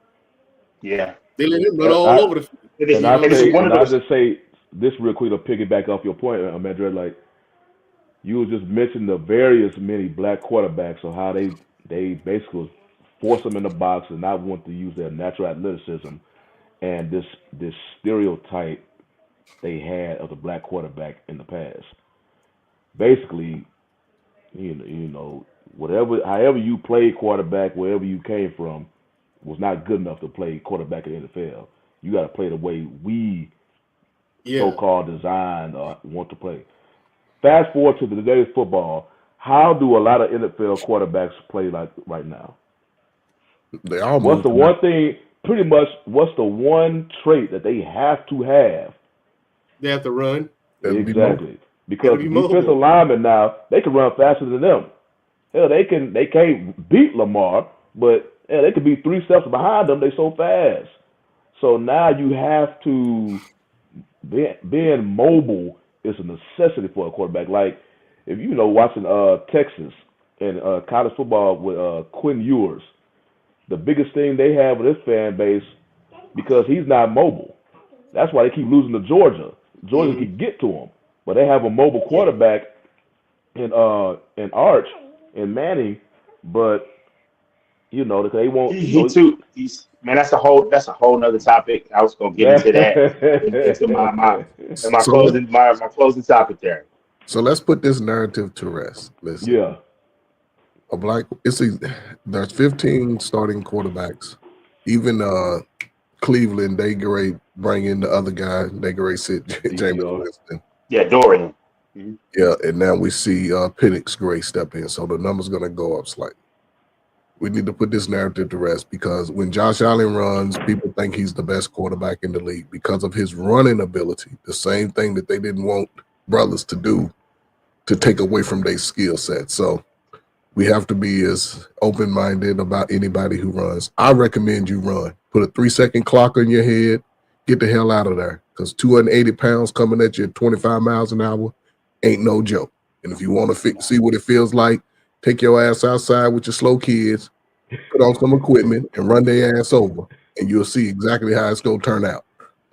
Yeah. They let him run all over the field. And I'll just say this real quick to piggyback off your point, Madrid, like you was just mentioning the many black quarterbacks or how they basically force them in the box and not want to use their natural athleticism and this stereotype they had of the black quarterback in the past. basically, you know, however you played quarterback, wherever you came from, was not good enough to play quarterback in the NFL. You got to play the way we so-called designed or want to play. Fast forward to today's football. How do a lot of NFL quarterbacks play like right now? They all what's the one thing? Pretty much, what's the one trait that they have to have? They have to run. Exactly. Because defensive linemen now, they can run faster than them. Hell, they can't beat Lamar, but they could be 3 steps behind them. They're so fast. So now you have to being mobile is a necessity for a quarterback. Like if you know watching Texas and college football with Quinn Ewers, the biggest thing they have with this fan base because he's not mobile. That's why they keep losing to Georgia. Georgia can get to him, but they have a mobile quarterback in Arch and Manning, but you know they won't. Man, that's a whole nother topic. I was gonna get into that into my closing topic there. So let's put this narrative to rest. Listen. Yeah. There's 15 starting quarterbacks. Even Cleveland, they great bring in the other guy. They great sit Jameis Winston. Yeah, Dorian. Mm-hmm. Yeah, and now we see Penix Gray step in, so the number's gonna go up slightly. We need to put this narrative to rest because when Josh Allen runs, people think he's the best quarterback in the league because of his running ability. The same thing that they didn't want brothers to do to take away from their skill set. So we have to be as open-minded about anybody who runs. I recommend you run. Put a 3-second clock on your head. Get the hell out of there because 280 pounds coming at you at 25 miles an hour ain't no joke. And if you want to see what it feels like, take your ass outside with your slow kids, put on some equipment, and run their ass over, and you'll see exactly how it's going to turn out.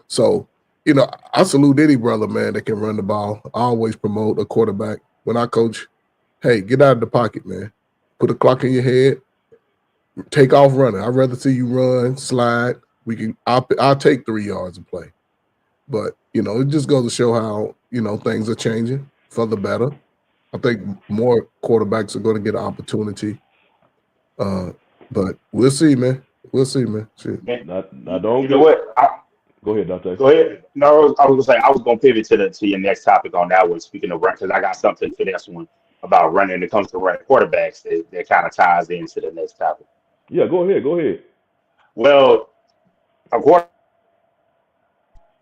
So, you know, I salute any brother, man, that can run the ball. I always promote a quarterback. When I coach, hey, get out of the pocket, man. Put a clock in your head. Take off running. I'd rather see you run, slide. I'll take 3 yards and play. But, you know, it just goes to show how, you know, things are changing for the better. I think more quarterbacks are going to get an opportunity. But we'll see, man. We'll see, man. Shit. Don't. You know what? Go ahead, Dante. Go ahead. No, I was gonna say I was gonna pivot to your next topic on that one. Speaking of run, because I got something for this one about running. When it comes to running quarterbacks, that kind of ties into the next topic. Yeah, go ahead. Well, of course,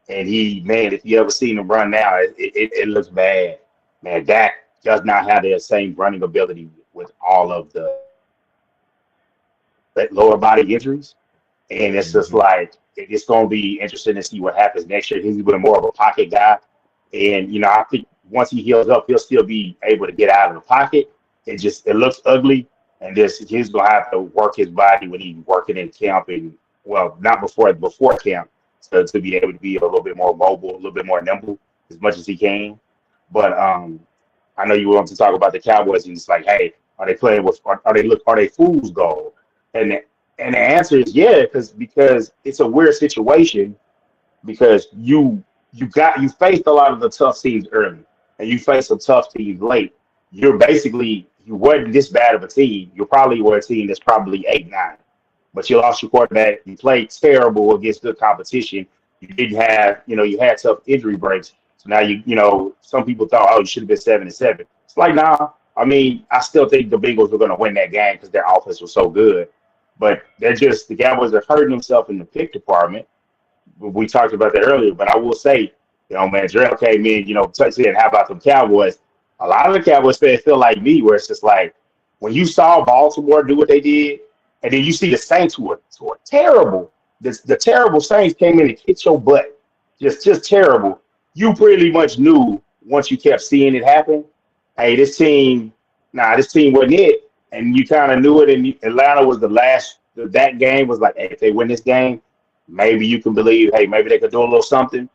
and if you ever seen him run now, it looks bad. Man, Dak does not have the same running ability with all of the lower body injuries. And it's just like, it's going to be interesting to see what happens next year. He's been more of a pocket guy. And, you know, I think once he heals up, he'll still be able to get out of the pocket. It looks ugly. And he's going to have to work his body when he's working in camp and, well, not before camp, to be able to be a little bit more mobile, a little bit more nimble as much as he can. But I know you want to talk about the Cowboys, and it's like, hey, are they playing with? Are they fool's gold? And the answer is yeah, because it's a weird situation because you faced a lot of the tough teams early, and you faced some tough teams late. You wasn't this bad of a team. You probably were a team that's probably 8-9, but you lost your quarterback. You played terrible against good competition. You didn't have, you had tough injury breaks. So now some people thought, oh, you should have been 7-7. It's like, nah. I mean, I still think the Bengals were going to win that game because their offense was so good. But the Cowboys are hurting themselves in the pick department. We talked about that earlier. But I will say, man, Jarrell came in, said, how about them Cowboys? A lot of the Cowboys fans feel like me, where it's just like when you saw Baltimore do what they did, and then you see the Saints who are terrible. The terrible Saints came in and kicked your butt. Just terrible. You pretty much knew once you kept seeing it happen, hey, this team wasn't it. And you kind of knew it. And Atlanta was that game was like, hey, if they win this game, maybe you can believe, hey, maybe they could do a little something.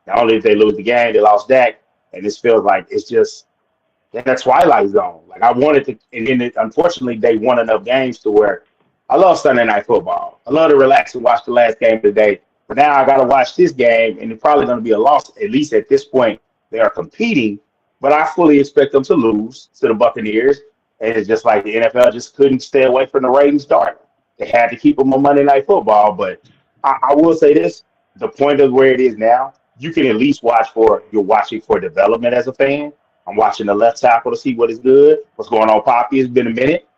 Not only if they lose the game, they lost Dak. And this feels like it's just in that twilight zone. Like I wanted to, and then unfortunately they won enough games to where I love Sunday Night Football. I love to relax and watch the last game of the day. But now I got to watch this game, and it's probably going to be a loss. At least at this point, they are competing. but I fully expect them to lose to the Buccaneers. And it's just like the NFL just couldn't stay away from the ratings dart. They had to keep them on Monday Night Football. But I will say this: the point of where it is now, you can at least you're watching for development as a fan. I'm watching the left tackle to see what is good. What's going on, Poppy? It's been a minute.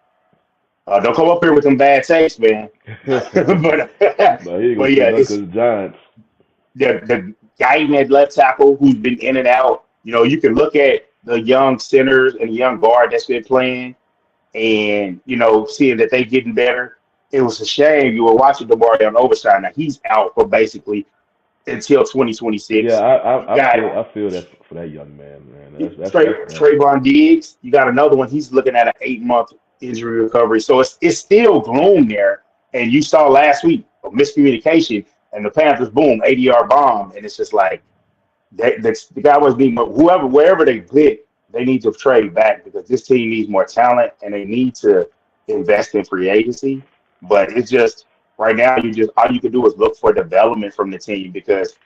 Don't come up here with them bad takes, man. but he but yeah, it's the Giants. the guy in that left tackle who's been in and out. You know, you can look at the young centers and the young guard that's been playing, and seeing that they getting better. It was a shame you were watching Demarion Overshown. Now he's out for basically until 2026. Yeah, I feel that for that young man. That's Trayvon Diggs. You got another one. He's looking at an 8-month injury recovery. So it's still gloom there. And you saw last week a miscommunication, and the Panthers, boom, 80-yard bomb, and it's just like the guy was being wherever they get, they need to trade back because this team needs more talent and they need to invest in free agency. But it's just right now, all you can do is look for development from the team because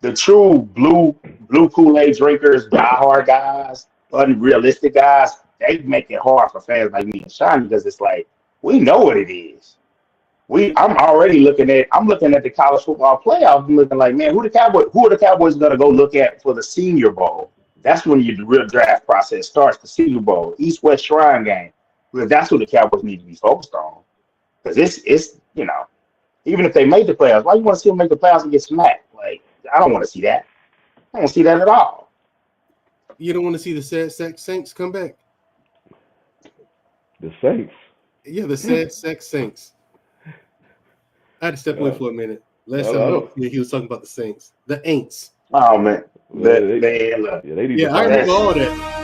the true blue Kool-Aid drinkers, diehard guys, unrealistic guys, they make it hard for fans like me and Sean because it's like we know what it is. I'm looking at the college football playoff. I'm looking like, man, who are the Cowboys going to go look at for the Senior Bowl? That's when the real draft process starts. The Senior Bowl, East-West Shrine game. Because that's what the Cowboys need to be focused on. Because it's even if they make the playoffs, why you want to see them make the playoffs and get smacked? Like, I don't want to see that. I don't want to see that at all. You don't want to see the sad sack Saints come back? The Saints? Yeah, the sad sack Saints. I had to step away for a minute. Last time he was talking about the Saints. The Aints. Oh, man. They need I remember all that.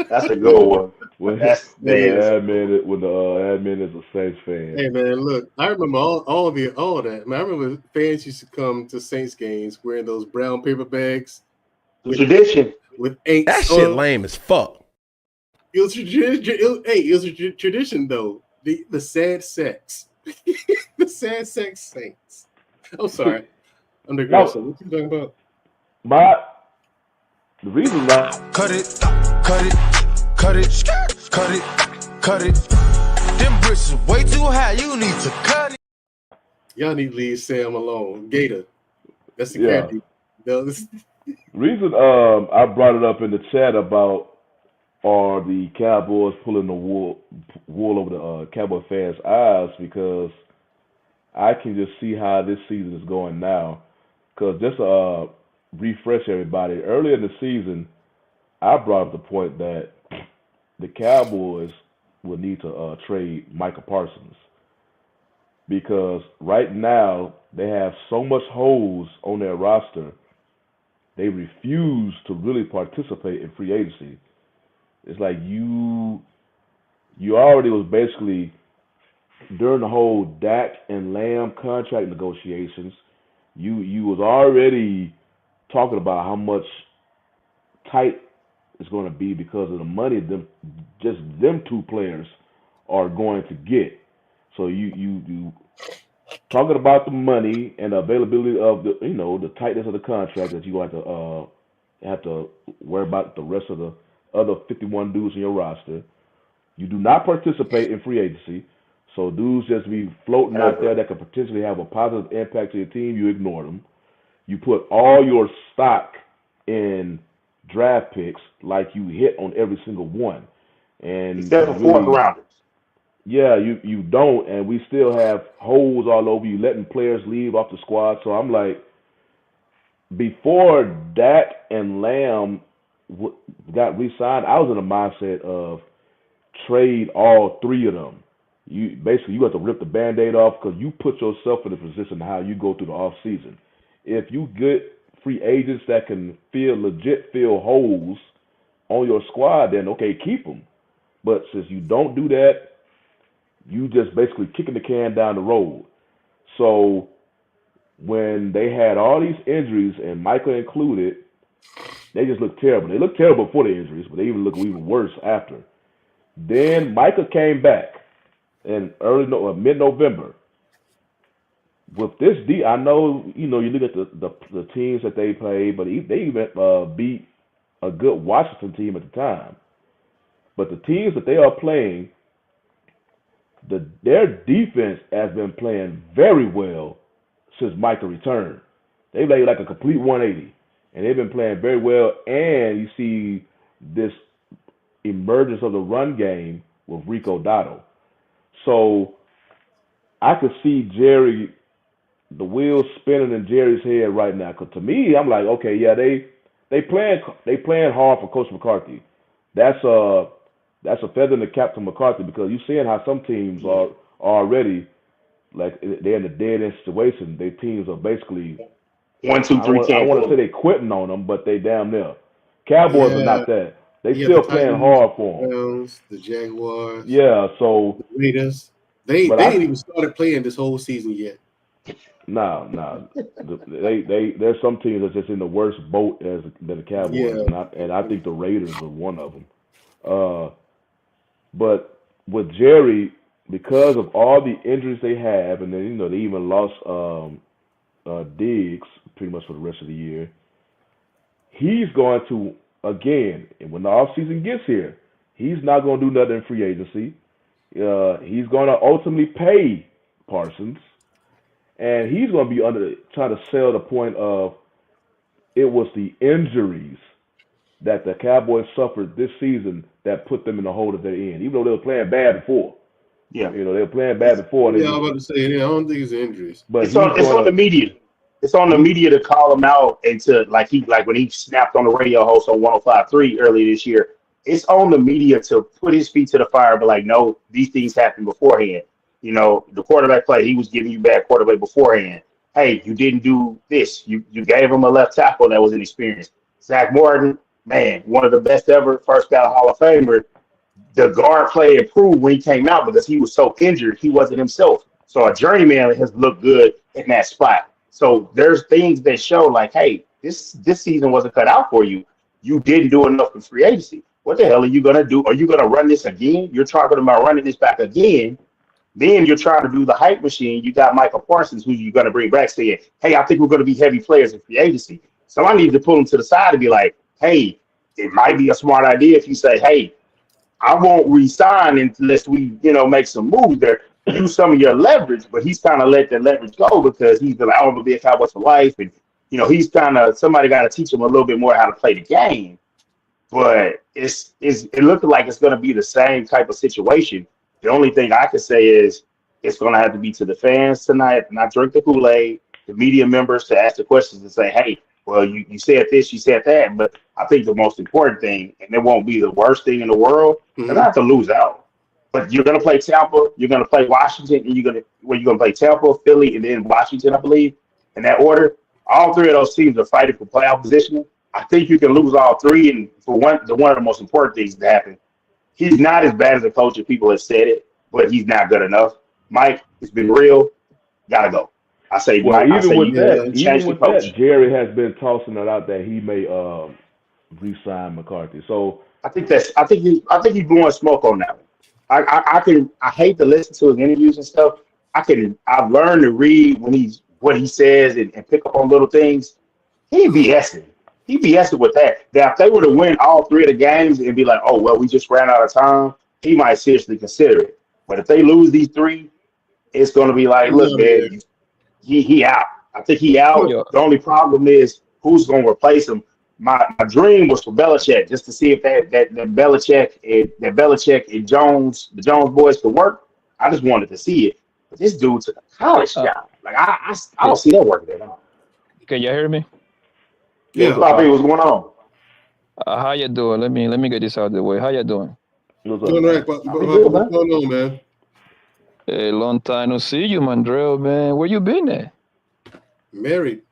That's a good one. When the admin is a Saints fan. Hey man, look, I remember all of that. Man, I remember fans used to come to Saints games wearing those brown paper bags. Tradition with Aints. That shit lame as fuck. It was a tradition though. The sad sex, the sad sex Saints. I'm sorry, I'm digressing. What you talking about? The reason why cut it. Them bricks is way too high. You need to cut it. Y'all need to leave Sam alone. Gator. That's the character. Reason I brought it up in the chat about are the Cowboys pulling the wool over the Cowboy fans' eyes because I can just see how this season is going now. Because just refresh everybody. Earlier in the season, I brought up the point that the Cowboys will need to trade Micah Parsons because right now they have so much holes on their roster. They refuse to really participate in free agency. It's like you already was basically during the whole Dak and Lamb contract negotiations. You was already talking about how much tight it's going to be because of the money them two players are going to get. So you talking about the money and the availability of the tightness of the contract that you have to worry about the rest of the other 51 dudes in your roster. You do not participate in free agency, so dudes just be floating out there that could potentially have a positive impact to your team. You ignore them. You put all your stock in draft picks like you hit on every single one. And except for fourth rounders. Yeah, you don't, and we still have holes all over you, letting players leave off the squad. So I'm like, before Dak and Lamb got re-signed, I was in a mindset of trade all three of them. You have to rip the Band-Aid off because you put yourself in a position how you go through the off season. If you get free agents that can fill holes on your squad, then okay, keep them. But since you don't do that, you just basically kicking the can down the road. So when they had all these injuries, and Micah included, they just looked terrible. They looked terrible before the injuries, but they even look even worse after. Then Micah came back in mid-November. With this I know, you look at the teams that they played, but they even beat a good Washington team at the time. But the teams that they are playing, their defense has been playing very well since Micah returned. They played like a complete 180, and they've been playing very well. And you see this emergence of the run game with Rico Dotto. So I could see Jerry, the wheels spinning in Jerry's head right now. Because to me, I'm like, okay, yeah, they playing hard for Coach McCarthy. That's a feather in the cap to McCarthy, because you're seeing how some teams are already, like, they're in a dead end situation. Their teams are basically 1, 2, 3. I want to say they're quitting on them, but they damn near. Cowboys are not that. They still playing hard for them. Browns, the Jaguars. Yeah, so the Raiders. They ain't even started playing this whole season yet. No. There's some teams that's just in the worst boat than the Cowboys, and I think the Raiders are one of them. But with Jerry, because of all the injuries they have, and then they even lost Diggs pretty much for the rest of the year, he's going to, again, and when the offseason gets here, he's not going to do nothing in free agency. He's going to ultimately pay Parsons, and he's going to be trying to sell the point of it was the injuries that the Cowboys suffered this season that put them in the hole that they're in, even though they were playing bad before. Yeah, they were playing bad before. Yeah, I was about to say, I don't think it's injuries. But it's on the media. It's on the media to call him out, and to like when he snapped on the radio host on 105.3 earlier this year. It's on the media to put his feet to the fire, but like, no, these things happened beforehand. The quarterback play, he was giving you bad quarterback beforehand. Hey, you didn't do this. You gave him a left tackle that was inexperienced. Zach Martin, man, one of the best ever, first ballot Hall of Famer. The guard play improved when he came out because he was so injured, he wasn't himself. So a journeyman has looked good in that spot. So there's things that show like, hey, this season wasn't cut out for you. You didn't do enough in free agency. What the hell are you going to do? Are you going to run this again? You're talking about running this back again. Then you're trying to do the hype machine. You got Michael Parsons, who you're going to bring back, saying, hey, I think we're going to be heavy players in free agency. So I need to pull him to the side and be like, hey, it might be a smart idea if you say, hey, I won't resign unless we, make some moves there. Use some of your leverage, but he's kind of let that leverage go because he's like, I'm going to be a Cowboy for life. And, he's kind of, somebody got to teach him a little bit more how to play the game. But it looks like it's going to be the same type of situation. The only thing I could say is it's going to have to be to the fans tonight, not drink the Kool-Aid, the media members to ask the questions and say, hey, well, you said this, you said that. But I think the most important thing, and it won't be the worst thing in the world, they're not to lose out. But you're going to play Tampa, you're going to play Washington, and you're going to play Tampa, Philly, and then Washington, I believe, in that order. All three of those teams are fighting for playoff positioning. I think you can lose all three, and for one of the most important things to happen, he's not as bad as a coach as people have said it, but he's not good enough. Mike, it's been real. Gotta go. I say, well, Mike, even with that, Jerry has been tossing it out that he may re-sign McCarthy. So I think he's blowing smoke on that one. I hate to listen to his interviews and stuff. I've learned to read what he says and pick up on little things. He BSing. He BSing with that. Now, if they were to win all three of the games and be like, oh, well, we just ran out of time, he might seriously consider it. But if they lose these three, it's going to be like, look, man, he out. I think he out. Yeah. The only problem is who's going to replace him. My dream was for Belichick, just to see if that Belichick and Jones, the Jones boys could work. I just wanted to see it. But this dude took a college job. Like I don't see that working at all. Can y'all hear me? Yeah, Bobby, what's going on? How you doing? Let me get this out of the way. How you doing? Doing right, what's going on, man? Hey, long time no see you, Mandrell, man. Where you been at? Married.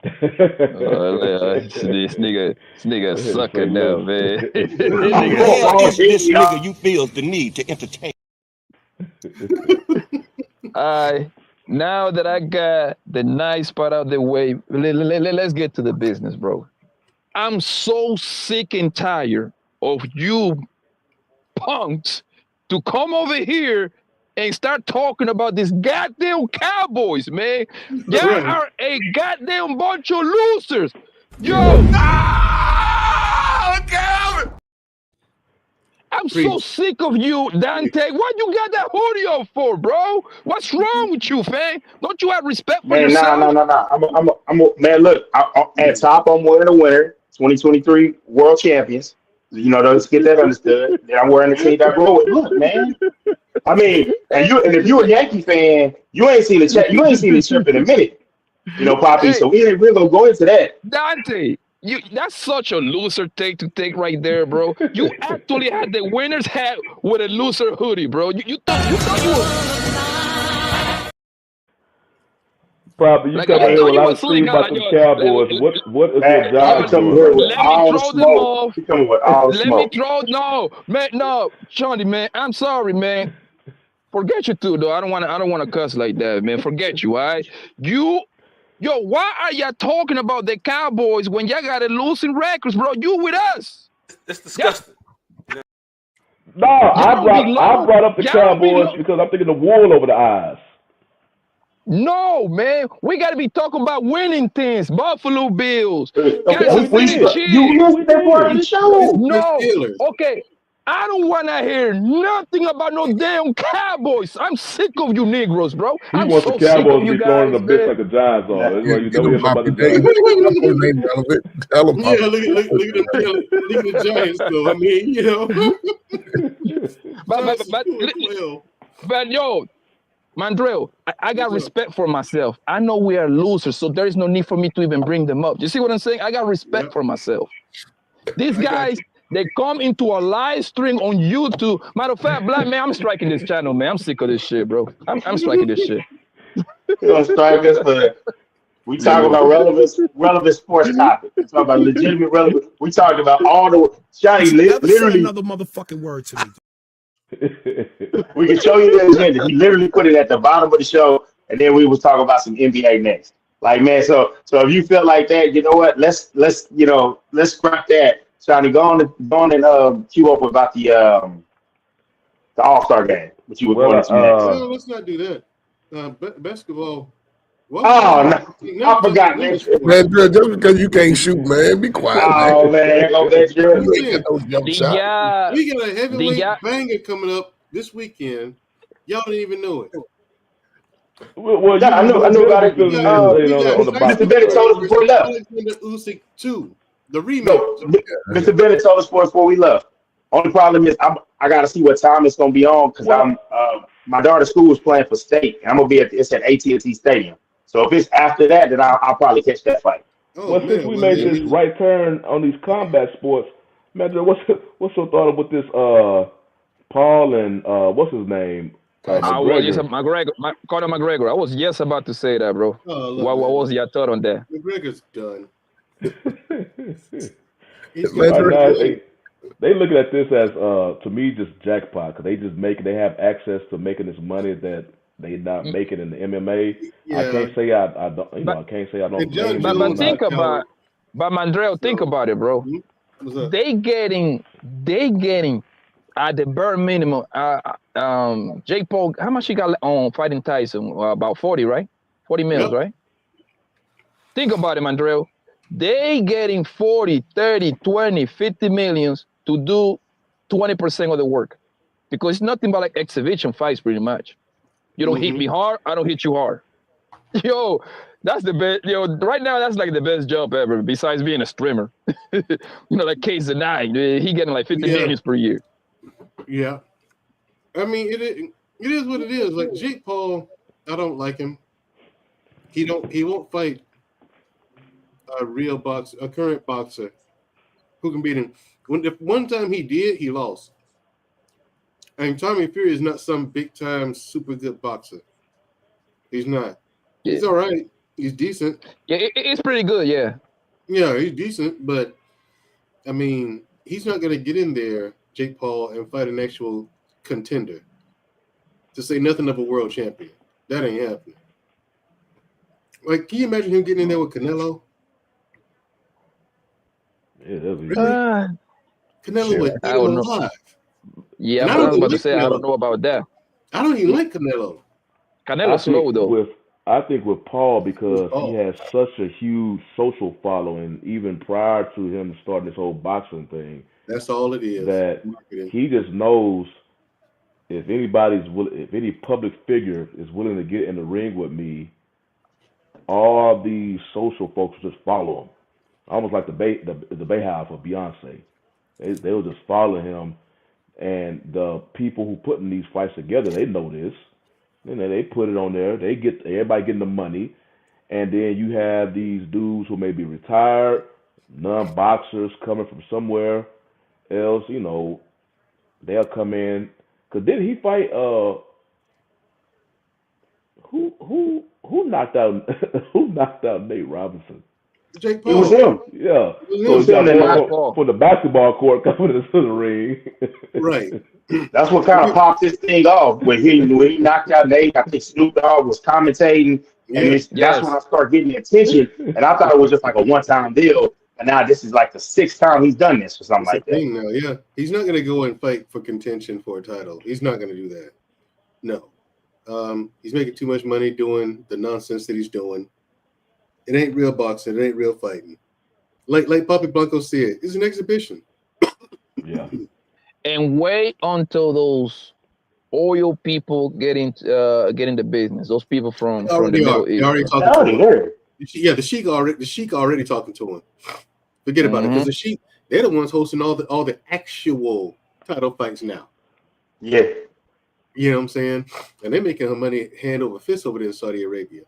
This nigga sucker now, man. This nigga you feels the need to entertain. now that I got the nice part out of the way, let's get to the business, bro. I'm so sick and tired of you punks to come over here and start talking about these goddamn Cowboys, man. Y'all Right. are a goddamn bunch of losers. Yo, I'm so Preach. sick of you, Dante. What you got that hoodie on for, bro? What's wrong with you, fam? Don't you have respect for Man, yourself? man, look, at top, I'm wearing a winner, 2023 world champions. You know, let's get that understood. Then I'm wearing the team that grew with. Look, man. I mean, and if you're a Yankee fan, you ain't seen the chip in a minute. You know, Poppy. Hey. So we're gonna go into that. Dante, that's such a loser take to take right there, bro. You actually had the winner's hat with a loser hoodie, bro. You thought you were Probably you like, come I here thought with a you lot were of slick. steam about them Cowboys. What is Man, your job coming doing? here with Let me all the throw them smoke. off. He coming with all the Let me smoke. throw no, Johnny, man. I'm sorry, man. Forget you too, though. I don't wanna cuss like that, man. Forget you, all right? Why are y'all talking about the Cowboys when y'all got a losing records, bro? You with us. It's disgusting. No, I don't belong. brought up the Y'all don't Cowboys belong. because I'm thinking the wool over the eyes. No, man. We got to be talking about winning things. Buffalo Bills, Okay, Kansas City you Chiefs. missed that part of the show. No. Steelers. Okay. I don't want to hear nothing about no damn Cowboys. I'm sick of you Negroes, bro. He I'm wants so the sick of Cowboys to you be thrown in guys, the bitch man. like the Giants are. That's why you Get never hear him, about the Poppy. They Giants. Cowboys ain't relevant. Tell him, Yeah, Poppy. look at the Giants, though. I mean, you know. Giants are doing well. But yo, Mandrell, I got What's up? respect for myself. I know we are losers, so there is no need for me to even bring them up. You see what I'm saying? I got respect Yep. for myself. These I got guys, they come into a live stream on YouTube. Matter of fact, Black man, I'm striking this channel, man. I'm sick of this shit, bro. I'm striking this shit. You know, strike us for. We talk about relevant sports topics. We talk about legitimate relevant. We talked about all the Johnny Never say literally. another motherfucking word to me. We can show you the agenda. He literally put it at the bottom of the show, and then we was talking about some NBA next. Like, man, so if you feel like that, you know what? Let's scrap that. Johnny, go on and queue up about the All-Star game, which you were going to next. No, let's not do that. Basketball. Well, Oh, no, I forgot, man. Man, Drew, just because you can't shoot, man, be quiet, man. Oh, man, go that You Drew. ain't got no jump shot. Yeah, We got a heavyweight banger coming up this weekend. Y'all didn't even know it. Well, Yeah, I know about it. Mr. Bennett told us before we left. Alexander Usyk 2, the rematch. No, Mr. Bennett told us before we left. Only problem is I got to see what time it's going to be on because my daughter's school is playing for state. And I'm going to be it's at AT&T Stadium. So if it's after that, then I'll probably catch that fight. Oh, well, since we made this right turn on these combat sports, man, what's your thought with this Paul and what's his name? McGregor. Conor McGregor. I was just about to say that, bro. What was your thought on that? McGregor's done. They looking at this as to me just jackpot because they have access to making this money that they not making in the MMA. Yeah. I can't say I don't. I can't say I don't. But think about, Mandrell, think about it, bro. They getting at the bare minimum. Jake Paul, how much he got on fighting Tyson? About 40, right? 40 mils, right? Think about it, Mandrell. They getting 40, 30, 20, 50 millions to do 20% of the work because it's nothing but like exhibition fights, pretty much. You don't hit me hard, I don't hit you hard. Yo, that's the best. Right now that's like the best job ever. Besides being a streamer, like Case the Nine, he getting like 50 millions per year. Yeah, I mean it is what it is. Like Jake Paul, I don't like him. He won't fight a real boxer, a current boxer who can beat him. One time he did, he lost. And Tommy Fury is not some big time super good boxer. He's not. Yeah. He's all right. He's decent. Yeah, it's pretty good. Yeah. Yeah, he's decent, but I mean, he's not going to get in there, Jake Paul, and fight an actual contender. To say nothing of a world champion, that ain't happening. Like, can you imagine him getting in there with Canelo? Yeah, that'd be really? Canelo would eat him alive. Yeah, but I was about to say, I don't know about that. I don't even like Canelo. Canelo's slow, though. I think with Paul, because he has such a huge social following, even prior to him starting this whole boxing thing. That's all it is. That he just knows if any public figure is willing to get in the ring with me, all these social folks just follow him. Almost like the Bayhive of Beyonce. They will just follow him. And the people who putting these fights together, they know this. You know, they put it on there. They get everybody getting the money, and then you have these dudes who may be retired, non-boxers coming from somewhere else. You know, they'll come in. Cause didn't he fight? Who knocked out Nate Robinson? Jake Paul. It was him. Yeah. It was him for the basketball court coming into the ring. Right. That's what kind of popped this thing off when he knocked out Nate. I think Snoop Dogg was commentating, and that's when I started getting the attention. And I thought it was just like a one-time deal. And now this is like the 6th time he's done this or something like that. Now, yeah, he's not going to go and fight for contention for a title. He's not going to do that. No. He's making too much money doing the nonsense that he's doing. It ain't real boxing. It ain't real fighting. Like Papi Blanco said, it's an exhibition. Yeah. And wait until those oil people get into business. Those people from the Middle East. Already talking to him. Yeah, the Sheik already talking to him. Forget about it, because the Sheik, they're the ones hosting all the actual title fights now. Yeah. You know what I'm saying? And they're making her money hand over fist over there in Saudi Arabia.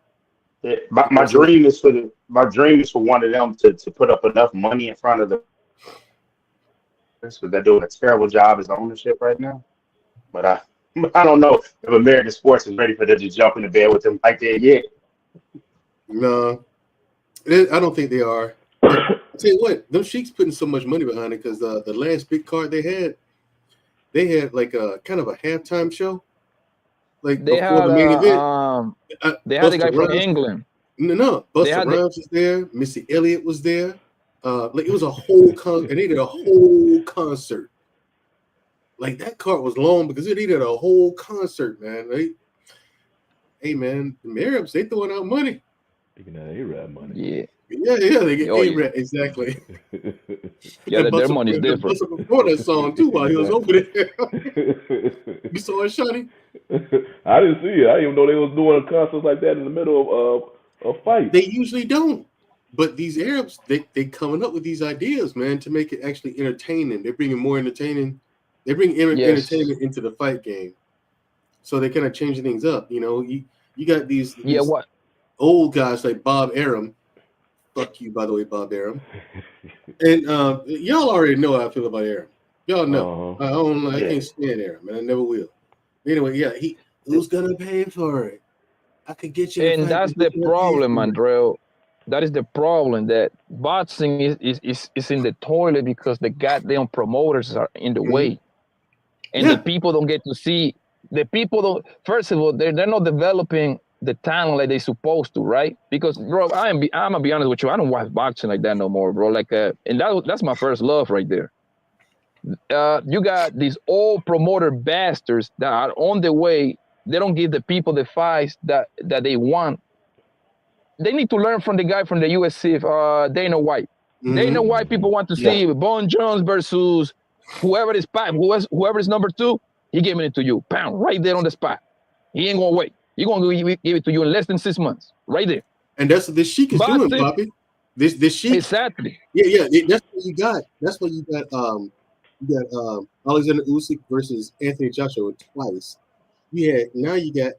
Yeah, my dream is for one of them to put up enough money in front of the. So they're doing a terrible job as ownership right now, but I don't know if American sports is ready for them to jump in the bed with them like that yet. No, I don't think they are. I'll tell you what, them Sheiks putting so much money behind it because the last big card they had like a kind of a halftime show. Like they had the main event. They had a guy from England. No, Busta Rhymes was there. Missy Elliott was there. Like it was a whole and they did a whole concert. Like that card was long because they did a whole concert, man. Hey man, the Arabs, they throwing out money. Taking that A-Rab money. Yeah. Yeah, they get A-Rab, exactly. Yeah, their money's different. Before that song too, while he was over there. You saw it, Shani? I didn't see it. I didn't even know they was doing concerts like that in the middle of fights. They usually don't. But these Arabs, they coming up with these ideas, man, to make it actually entertaining. They're bringing more entertaining. They bring entertainment into the fight game. So they're kind of changing things up. You know, you got these old guys like Bob Arum. Fuck you, by the way, Bob Arum. And y'all already know how I feel about Arum. Y'all know. I can't stand Arum, and I never will. Anyway, yeah, who's gonna pay for it? I could get you. And that's the problem, Andrell. That is the problem, that boxing is in the toilet because the goddamn promoters are in the way. And the people don't get to see. The people don't. First of all, they're not developing the talent like they're supposed to, right? Because, bro, I'm gonna be honest with you. I don't watch boxing like that no more, bro. Like, and that's my first love right there. You got these old promoter bastards that are on the way. They don't give the people the fights that they want. They need to learn from the guy from the UFC, Dana White. Dana White, people want to see Bon Jones versus whoever is number 2. He giving it to you, pound right there on the spot. He ain't gonna wait. He's gonna give it to you in less than 6 months, right there. And that's what this Sheik is doing, Bobby. This Sheik, exactly. Yeah. That's what you got. That's what you got. You got Alexander Usyk versus Anthony Joshua twice. Now you got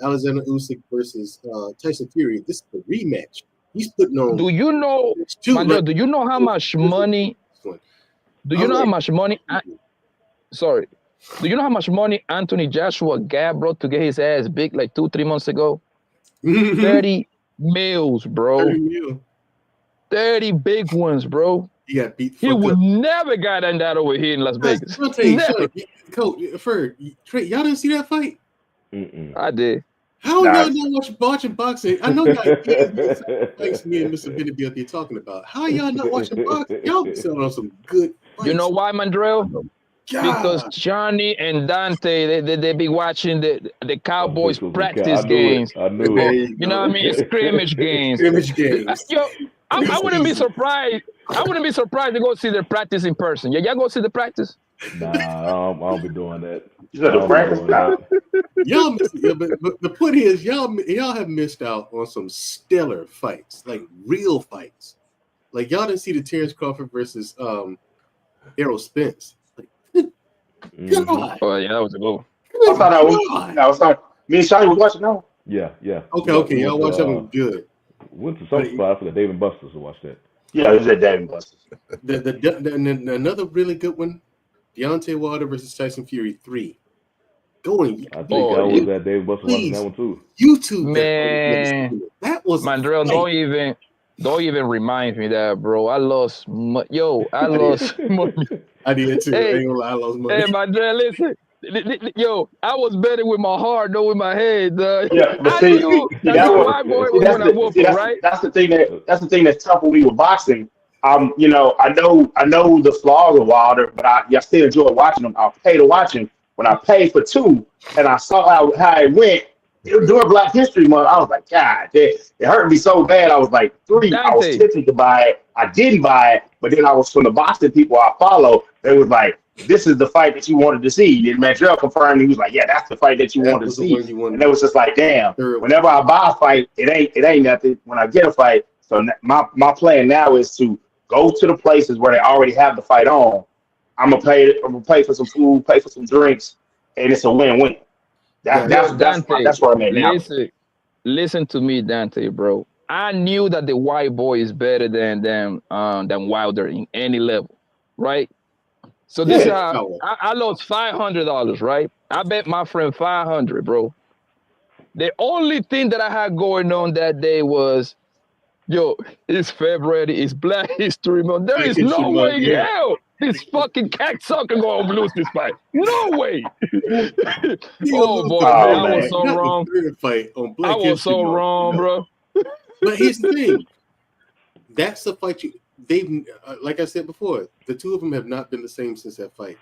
Alexander Usyk versus Tyson Fury. This is the rematch. He's putting on. Do you know? Do you know how much money? Do you know how much money? Do you know how much money Anthony Joshua got, bro, to get his ass big like 2-3 months ago? 30 mils, bro. 30 big ones, bro. He got beat. He would never got in that over here in Las Vegas. I'll tell you, Coach, Trey, y'all didn't see that fight? I did. How y'all not watching boxing? I know y'all thanks me and Mr. Benavides you're talking about. How y'all not watching boxing? Y'all be selling on some good fights. You know why, Mandrell? Because Johnny and Dante, they be watching the Cowboys practice games. I knew it. You know what I mean? Scrimmage games. Scrimmage games. Yo, I wouldn't be surprised. I wouldn't be surprised to go see their practice in person. Yeah, y'all go see the practice? Nah, I don't be doing that. You got the practice now. Y'all, but the point is, y'all have missed out on some stellar fights, like real fights. Like y'all didn't see the Terrence Crawford versus Errol Spence. God. Oh yeah, that was a good one. I thought I was sorry. Me and Shawty was watching now. Yeah. Okay. Y'all watch that one good. Went to some spot for the Dave and Buster's to watch that. Yeah, it was at Dave and Buster's. Another really good one, Deontay Wilder versus Tyson Fury 3. Going. I think I was at Dave and Buster's watching that one too. YouTube, man. That was Mandrell. Don't even remind me that, bro. I lost money. I did too. Hey, I lost money. Hey, Mandrell, listen. Yo, I was betting with my heart, not with my head. Yeah, but I knew my boy was gonna whoop him, right? That's the thing that's tough when we were boxing. You know, I know the flaws of Wilder, but I still enjoy watching him. I'll pay to watch him. When I paid for 2 and I saw how it went, during Black History Month, I was like, God, it hurt me so bad. I was like, 3. I was tempted to buy it. I didn't buy it, but then I was from the boxing people I follow. They was like, this is the fight that you wanted to see. And Mandrell confirmed. He was like, yeah, that's the fight that you wanted to see. And it was just like, damn. Whenever I buy a fight, it ain't nothing. When I get a fight, so my plan now is to go to the places where they already have the fight on. I'm gonna pay for some food, pay for some drinks, and it's a win-win. That's where I'm at now. Listen to me, Dante, bro. I knew that the white boy is better than Wilder in any level, right? So this is how I lost $500, right? I bet my friend $500, bro. The only thing that I had going on that day was, yo, it's February, it's Black History Month. There is no way in hell this fucking cocksucker gonna lose this fight. No way. Oh boy, I was so wrong. I was so wrong, bro. But here's the thing. That's the fight they've like I said before, the two of them have not been the same since that fight.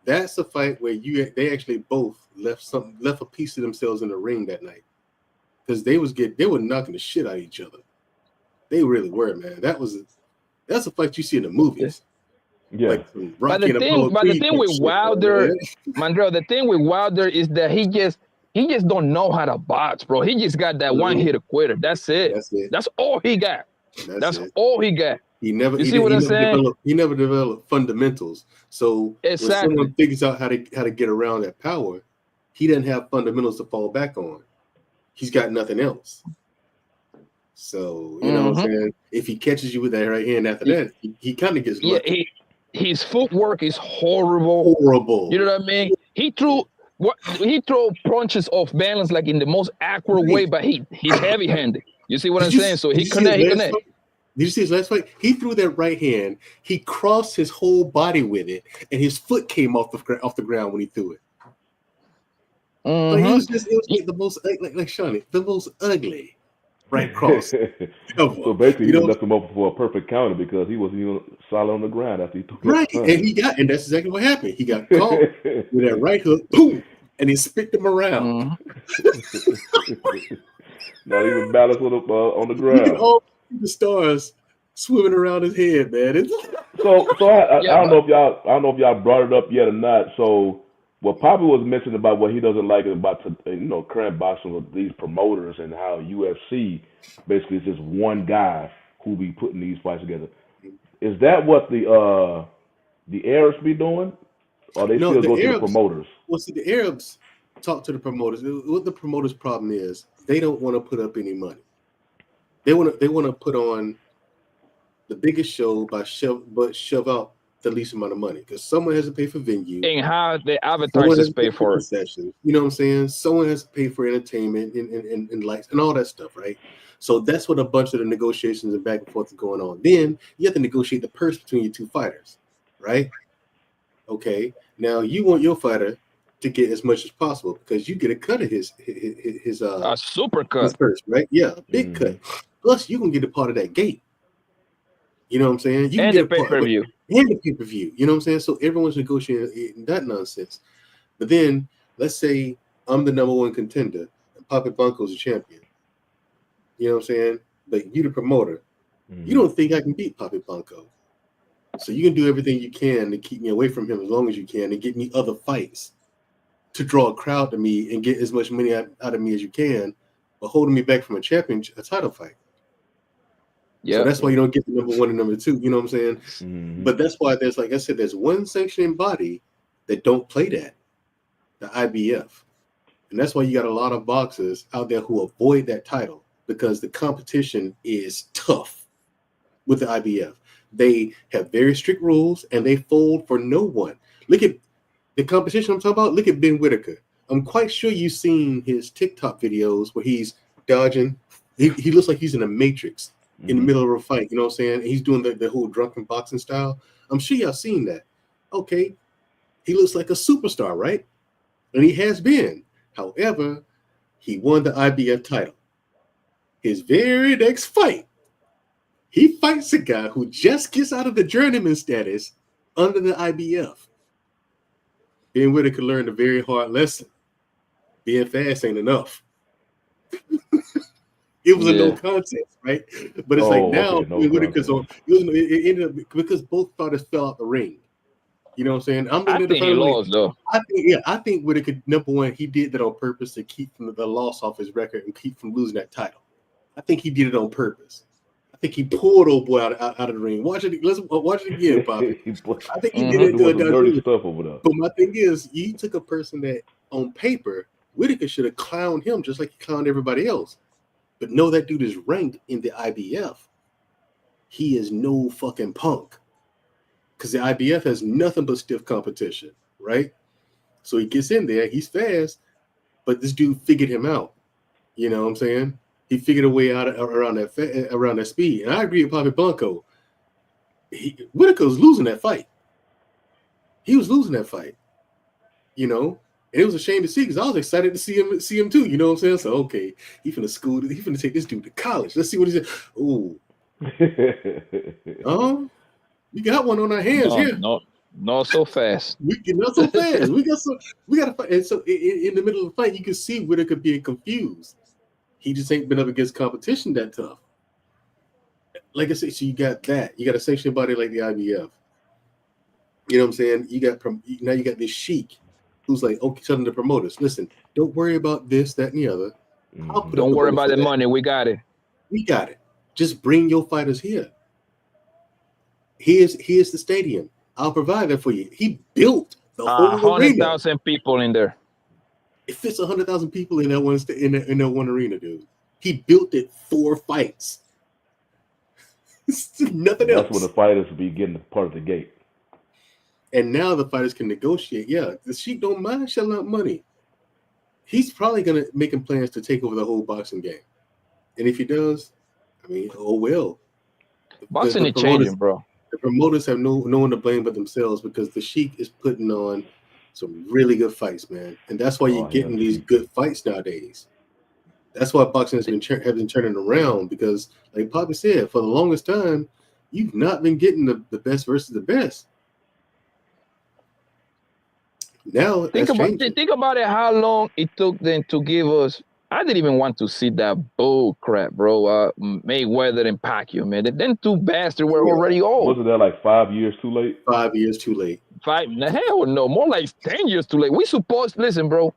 That's a fight where they actually both left a piece of themselves in the ring that night. Because they were knocking the shit out of each other. They really were, man. That's a fight you see in the movies. Yeah. Like but the thing with Wilder, Mandrell, the thing with Wilder is that he just don't know how to box, bro. He just got that one hit quitter. That's it. That's all he got. That's all he got. He never developed fundamentals. So when someone figures out how to get around that power, he doesn't have fundamentals to fall back on. He's got nothing else. So you know what I'm saying? If he catches you with that right hand after that, he kind of gets lucky. His footwork is horrible. You know what I mean? He threw punches off balance like in the most awkward way, but he's heavy-handed. You see what I'm saying? So he connect. Did you see his last fight? He threw that right hand. He crossed his whole body with it, and his foot came off the ground when he threw it. But it was like the most like Shawnee, the most ugly right cross. So basically, he left him open for a perfect counter because he wasn't even solid on the ground after he took it. Right, and that's exactly what happened. He got caught with that right hook, boom, and he spit him around. Not even balanced on the ground. You can all see the stars swimming around his head, man. So I don't know if y'all brought it up yet or not. So what Poppy was mentioning about what he doesn't like about current boxing with these promoters and how UFC basically is just one guy who be putting these fights together. Is that what the Arabs be doing, or they still go to the promoters? Well, see, the Arabs talk to the promoters. What the promoters' problem is, they don't want to put up any money. They want to put on the biggest show but shove out the least amount of money because someone has to pay for venue and how the advertisers pay for it. Sessions. You know what I'm saying? Someone has to pay for entertainment and lights and all that stuff, right? So that's what a bunch of the negotiations and back and forth is going on. Then you have to negotiate the purse between your two fighters, right? Okay. Now you want your fighter to get as much as possible because you get a cut of his super cut. His purse, right? Yeah, big cut. Plus, you can get a part of that gate. You know what I'm saying? You and can the pay-per-view. And the pay-per-view. You know what I'm saying? So everyone's negotiating that nonsense. But then, let's say I'm the number one contender and Papi Blanco's a champion. You know what I'm saying? But you the promoter. You don't think I can beat Papi Blanco. So you can do everything you can to keep me away from him as long as you can and get me other fights to draw a crowd to me and get as much money out of me as you can, but holding me back from a title fight. Yeah, so that's why you don't get the number one and number two. You know what I'm saying? But that's why there's, like I said, there's one sanctioning body that don't play that, the IBF, and that's why you got a lot of boxers out there who avoid that title because the competition is tough with the IBF. They have very strict rules and they fold for no one. Look at the competition I'm talking about. Look at Ben Whitaker. I'm quite sure you've seen his TikTok videos where he's dodging. He looks like he's in a Matrix. In the middle of a fight, you know what I'm saying? He's doing the whole drunken boxing style. I'm sure y'all seen that. Okay, he looks like a superstar, right? And he has been. However, he won the IBF title. His very next fight, he fights a guy who just gets out of the journeyman status under the IBF. Ben Whitaker learned a very hard lesson. Being fast ain't enough. It was a no contest, right? But it's now Whitaker's on. It ended up because both fighters fell out the ring. You know what I'm saying? I'm looking at the lost, though. I think Whitaker, number one, he did that on purpose to keep the loss off his record and keep from losing that title. I think he did it on purpose. I think he pulled old boy out of the ring. Watch it. Let's watch it again, Bobby. I think he did it to dirty stuff over there. But my thing is, you took a person that on paper, Whitaker should have clowned him just like he clowned everybody else. But no, that dude is ranked in the IBF. He is no fucking punk. Because the IBF has nothing but stiff competition, right? So he gets in there, he's fast, but this dude figured him out. You know what I'm saying? He figured a way out around that speed. And I agree with Papi Blanco. Whitaker was losing that fight. He was losing that fight. You know? And it was a shame to see because I was excited to see him too. You know what I'm saying? So okay, he finna take this dude to college. Let's see what he said. Ooh. We got one on our hands here. Not so fast. Not so fast. We got to fight. And so in the middle of the fight, you can see Whitaker being confused. He just ain't been up against competition that tough. Like I said, so you got that. You got a sanctioned body like the IBF. You know what I'm saying? You got this Sheik who's like, okay, telling the promoters, listen, don't worry about this, that, and the other. Don't worry about the money. We got it. We got it. Just bring your fighters here. Here's the stadium. I'll provide that for you. He built the whole 100,000 people in there. It fits 100,000 people in that one arena, dude. He built it for fights. Nothing else. That's when the fighters be getting part of the gate. And now the fighters can negotiate. Yeah, the Sheik don't mind shelling out money. He's probably gonna making plans to take over the whole boxing game. And if he does, I mean, oh well. Boxing is changing, bro. The promoters have no one to blame but themselves because the Sheik is putting on some really good fights, man. And that's why you're getting these good fights nowadays. That's why boxing has been turning around because, like Papi said, for the longest time, you've not been getting the best versus the best. Now think about it. How long it took them to give us? I didn't even want to see that bull crap, bro. Mayweather and Pacquiao, man. Them two bastards were already old. Wasn't that like 5 years too late? 5 years too late. Hell no, more like 10 years too late. Listen, bro.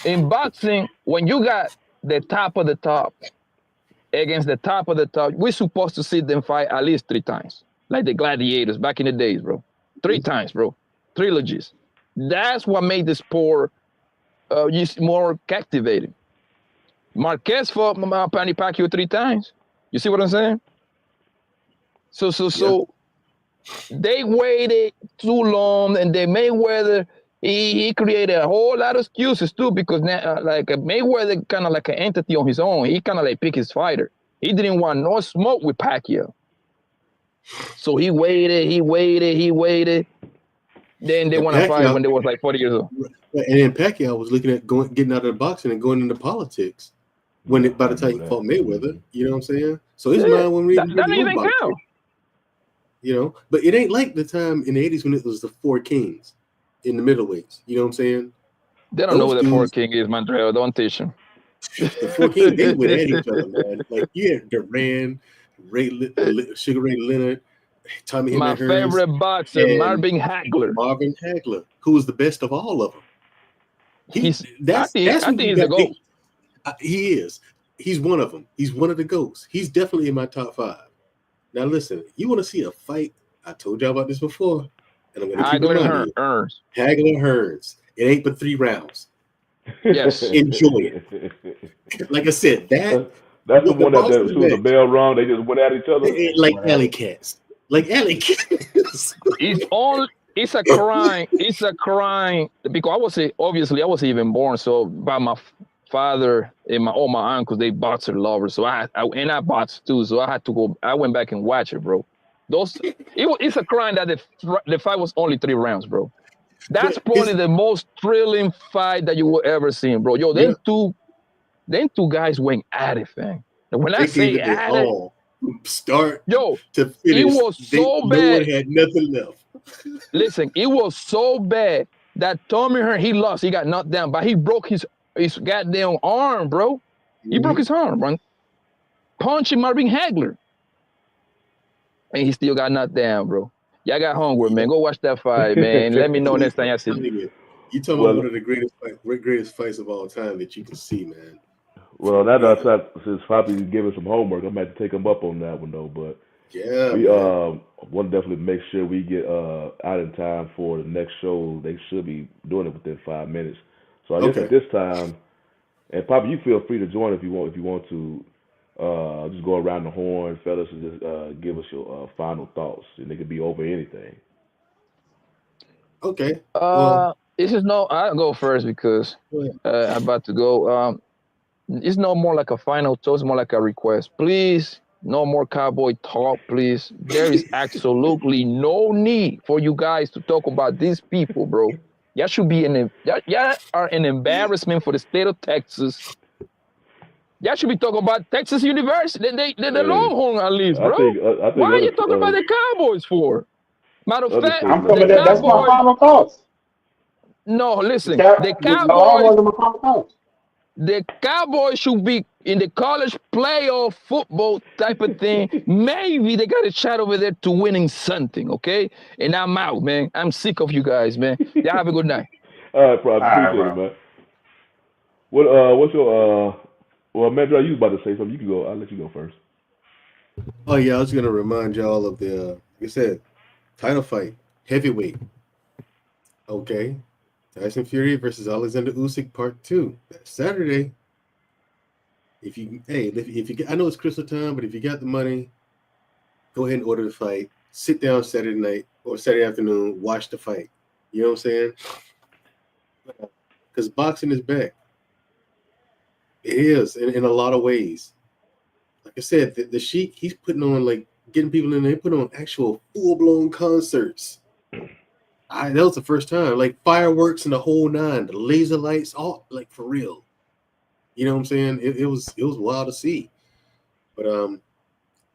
In boxing, when you got the top of the top against the top of the top, we're supposed to see them fight at least 3 times, like the gladiators back in the days, bro. 3 times, bro. Trilogies. That's what made the sport more captivating. Marquez fought Manny Pacquiao 3 times. You see what I'm saying? So they waited too long, and then Mayweather he created a whole lot of excuses too because like Mayweather kind of like an entity on his own. He kind of like pick his fighter. He didn't want no smoke with Pacquiao, so he waited. Then they And want to fight Pacquiao- when they was like 40 years old. And then Pacquiao was looking at getting out of the boxing and going into politics by the time he fought Mayweather. You know what I'm saying? So his mind wasn't That really don't even boxing. count. You know, but it ain't like the time in the 80s when it was the four kings in the middleweights. You know what I'm saying? They don't know Those what the four dudes- king is, Mandrell. Don't teach them. The four kings, they went at each other, man. Like you had Duran, Sugar Ray Leonard, Tommy My Hearns, favorite boxer, and Marvin Hagler. Marvin Hagler, who was the best of all of them. I think he's the GOAT. He is. He's one of them. He's one of the GOATs. He's definitely in my top 5. Now listen, you want to see a fight? I told y'all about this before, and I'm going to keep Hagler reminding you. Hearns. Hagler Hearns. It ain't but 3 rounds. Yes. Enjoy it. Like I said, that's the one that as soon as the bell rung, they just went at each other. Like alley cats. Like alley cats. It's a crime. It's a crime because I wasn't even born. So by my father and all my uncles, they boxer lovers. So I boxed too. So I had to go. I went back and watch it, bro. It's a crime that the fight was only 3 rounds, bro. That's probably the most thrilling fight that you will ever see, bro. Yo, them two guys went at it, man. And when I say at it, start yo, to finish, it was so bad. No one had nothing left. Listen, it was so bad that Tommy Hearns, he lost. He got knocked down, but he broke his goddamn arm, bro. He broke his arm, bro. Punching Marvin Hagler. And he still got knocked down, bro. Y'all got homework, man. Go watch that fight, man. Let me know next time y'all see me. You talking about one of the greatest fights of all time that you can see, man. Well, since Poppy's giving some homework, I'm going to take him up on that one, though. But yeah, we want to definitely make sure we get out in time for the next show. They should be doing it within 5 minutes. So I guess at this time, and Poppy, you feel free to join if you want to. Just go around the horn, fellas, and just give us your final thoughts, and they could be over anything. Okay. I'll go first because I'm about to go. It's no more like a final thought, it's more like a request. Please, no more cowboy talk, please. There is absolutely no need for you guys to talk about these people, bro. Y'all should be y'all are an embarrassment for the state of Texas. Y'all should be talking about Texas University, the Longhorn at least, bro. I think Why are you talking about the Cowboys for? Matter of fact, that's my final thoughts. No, listen, the Cowboys should be in the college playoff football type of thing. Maybe they got a shot over there to winning something, okay? And I'm out, man. I'm sick of you guys, man. Y'all have a good night. All right, bro. I appreciate it, man. What's your Well, Medra, you was about to say something. You can go. I'll let you go first. Oh yeah, I was gonna remind y'all of the, like I said, title fight, heavyweight. Okay, Tyson Fury versus Alexander Usyk, Part 2. That's Saturday. If you I know it's Christmas time, but if you got the money, go ahead and order the fight. Sit down Saturday night or Saturday afternoon, watch the fight. You know what I'm saying? Because boxing is back. It is in a lot of ways. Like I said, the Sheik, he's putting on, like, getting people in there, putting on actual full-blown concerts. That was the first time. Like, fireworks and the whole 9, the laser lights, all, like, for real. You know what I'm saying? It was wild to see. But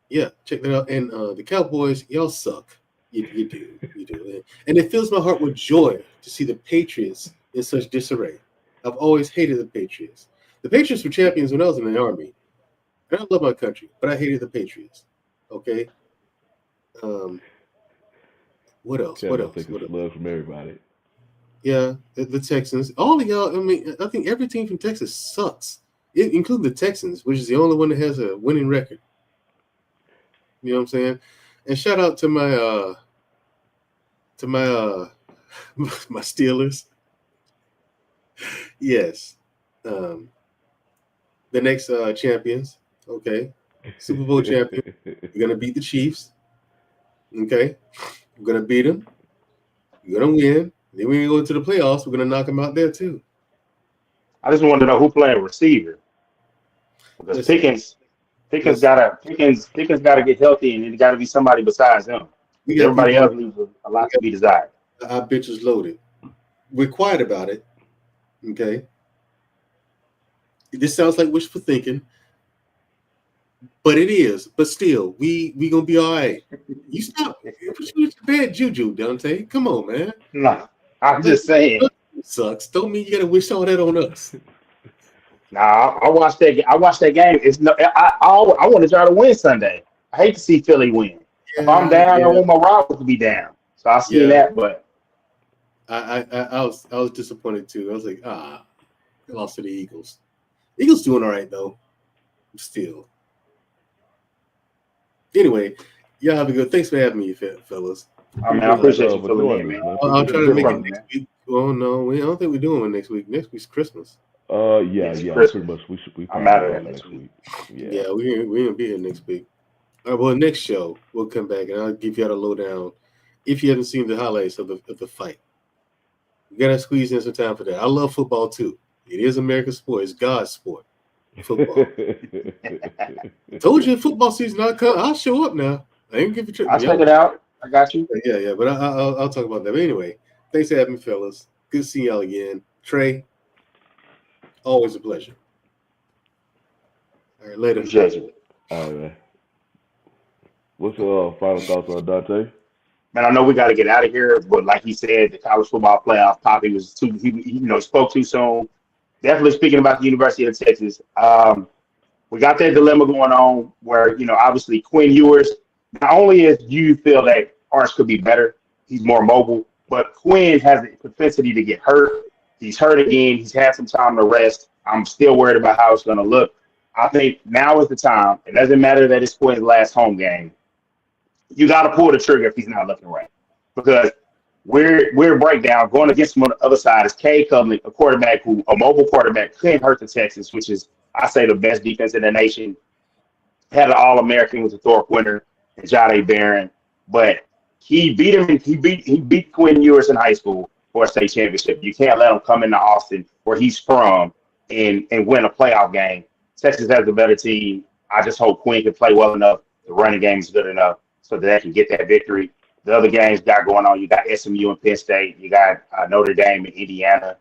yeah, check that out. And the Cowboys, y'all suck. You do. And it fills my heart with joy to see the Patriots in such disarray. I've always hated the Patriots. The Patriots were champions when I was in the Army. And I love my country, but I hated the Patriots. Okay? What else? What else? Love from everybody. Yeah, the Texans. All of y'all, I mean, I think every team from Texas sucks, including the Texans, which is the only one that has a winning record. You know what I'm saying? And shout out to my my Steelers. Yes. The next champions, okay? Super Bowl champion. We're going to beat the Chiefs, okay? We're going to beat them. We're going to win. Then when we go into the playoffs, we're going to knock them out there too. I just want to know who playing receiver. Because Pickens gotta get healthy, and it got to be somebody besides him. Everybody else leaves a lot to be desired. Our bench is loaded. We're quiet about it. Okay. This sounds like wishful thinking, but it is. But still, we gonna be all right. You stop. It's bad juju, Dante. Come on, man. No, I'm just saying. It sucks. Don't mean you gotta wish all that on us. Nah, I watched that. I watched that game. It's no. I want to try to win Sunday. I hate to see Philly win. If I'm down, I want my rivals to be down. So I see that, but I was disappointed too. I was like, they lost to the Eagles. Eagles doing all right though. Still. Anyway, y'all have a good. Thanks for having me, fellas. I appreciate you filling in, man. I'll try to make it next week. Oh no, I don't think we're doing one next week. Next week's Christmas. Yeah, pretty much. I'm out of there next week. Yeah, we're gonna be here next week. All right, well, next show we'll come back and I'll give you all the lowdown. If you haven't seen the highlights of the fight, you gotta squeeze in some time for that. I love football too. It is America's sport. It's God's sport. Football. Told you football season. I'll show up now. I ain't give you trip. I'll check it out. I got you. Yeah. But I'll talk about that. But anyway, thanks for having me, fellas. Good to see y'all again. Trey, always a pleasure. All right, later. All right, man. What's your final thoughts on Dante? Man, I know we got to get out of here, but like he said, the college football playoff topic was too. He spoke too soon. Definitely speaking about the University of Texas. We got that dilemma going on where obviously Quinn Ewers. Not only is you feel that Arch could be better, he's more mobile, but Quinn has the propensity to get hurt. He's hurt again. He's had some time to rest. I'm still worried about how it's going to look. I think now is the time. It doesn't matter that it's Quinn's last home game. You got to pull the trigger if he's not looking right, because we're breakdown going against him on the other side is Cade Covenant, a mobile quarterback, couldn't hurt the Texans, which is I say the best defense in the nation. Had an All-American, was a Thorpe winner, and Jahdae Barron, but he beat him. He beat Quinn Ewers in high school for a state championship. You can't let him come into Austin, where he's from, and win a playoff game. Texas has a better team. I just hope Quinn can play well enough. The running game is good enough so that they can get that victory. The other games got going on, you got SMU and Penn State, you got Notre Dame and Indiana.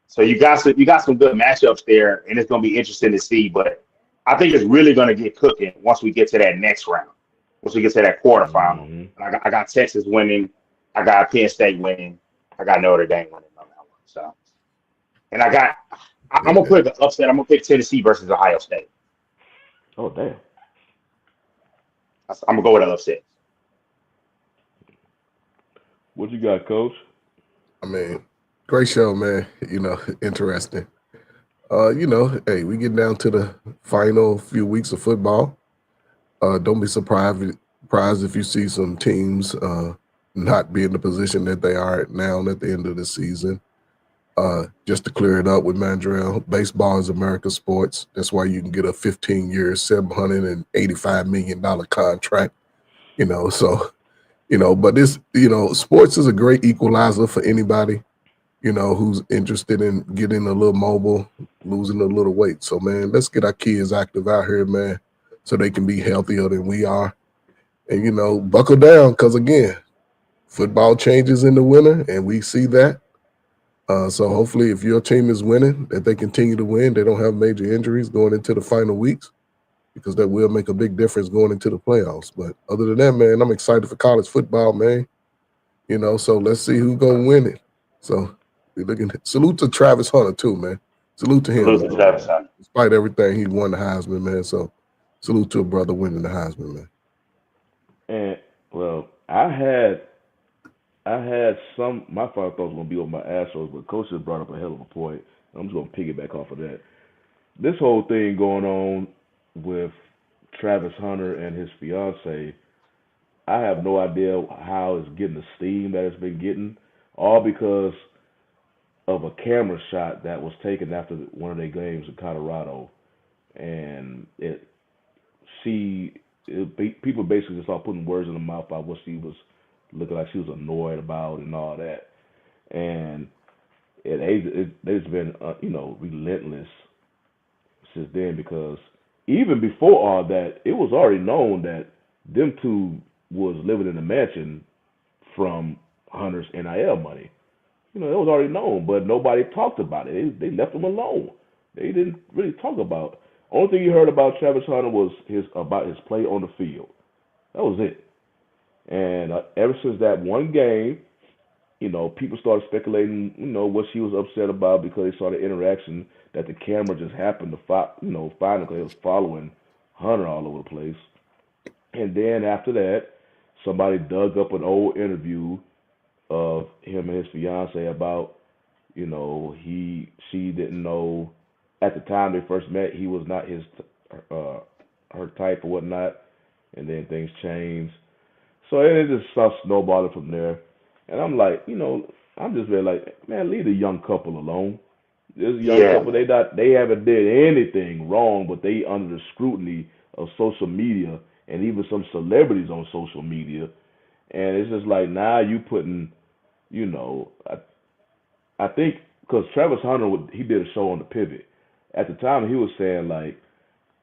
So you got some good matchups there, and it's going to be interesting to see. But I think it's really going to get cooking once we get to that next round, once we get to that quarterfinal. Mm-hmm. I got Texas winning, I got Penn State winning, I got Notre Dame winning on that one. So, and I'm gonna put the upset. I'm gonna pick Tennessee versus Ohio State. Oh damn! I'm gonna go with an upset. What you got, Coach? I mean, great show, man. Interesting. Hey, we get down to the final few weeks of football. Don't be surprised if you see some teams not be in the position that they are now at the end of the season. Just to clear it up with Mandrell, baseball is America's sports. That's why you can get a 15-year, $785 million contract. But this, sports is a great equalizer for anybody, who's interested in getting a little mobile, losing a little weight. So, man, let's get our kids active out here, man, so they can be healthier than we are. And, buckle down because, again, football changes in the winter, and we see that. So hopefully if your team is winning, that they continue to win. They don't have major injuries going into the final weeks, because that will make a big difference going into the playoffs. But other than that, man, I'm excited for college football, man. So let's see who's going to win it. So we're looking. Salute to Travis Hunter, too, man. Salute to him. Salute to Travis Hunter. Despite everything, he won the Heisman, man. So salute to a brother winning the Heisman, man. And, well, I had my final thoughts were going to be on my Astros, but Coach just brought up a hell of a point. I'm just going to piggyback off of that. This whole thing going on with Travis Hunter and his fiance, I have no idea how it's getting the steam that it's been getting, all because of a camera shot that was taken after one of their games in Colorado. And people basically just started putting words in the mouth about what she was looking like she was annoyed about and all that. And it's been, relentless since then, because even before all that, it was already known that them two was living in a mansion from Hunter's NIL money. You know, it was already known, but nobody talked about it. They left him alone. They didn't really talk about it. Only thing you heard about Travis Hunter was about his play on the field. That was it. And ever since that one game, you know, people started speculating, you know, what she was upset about because they saw the interaction that the camera just happened to find him because it was following Hunter all over the place. And then after that, somebody dug up an old interview of him and his fiance about, you know, she didn't know at the time they first met he was not her type or whatnot, and then things changed. So it just starts snowballing from there. And I'm like, you know, I'm just very like, man, leave the young couple alone. This young couple, they haven't did anything wrong, but they under the scrutiny of social media and even some celebrities on social media. And it's just like, now you putting, you know, I think because Travis Hunter, he did a show on the Pivot. At the time, he was saying, like,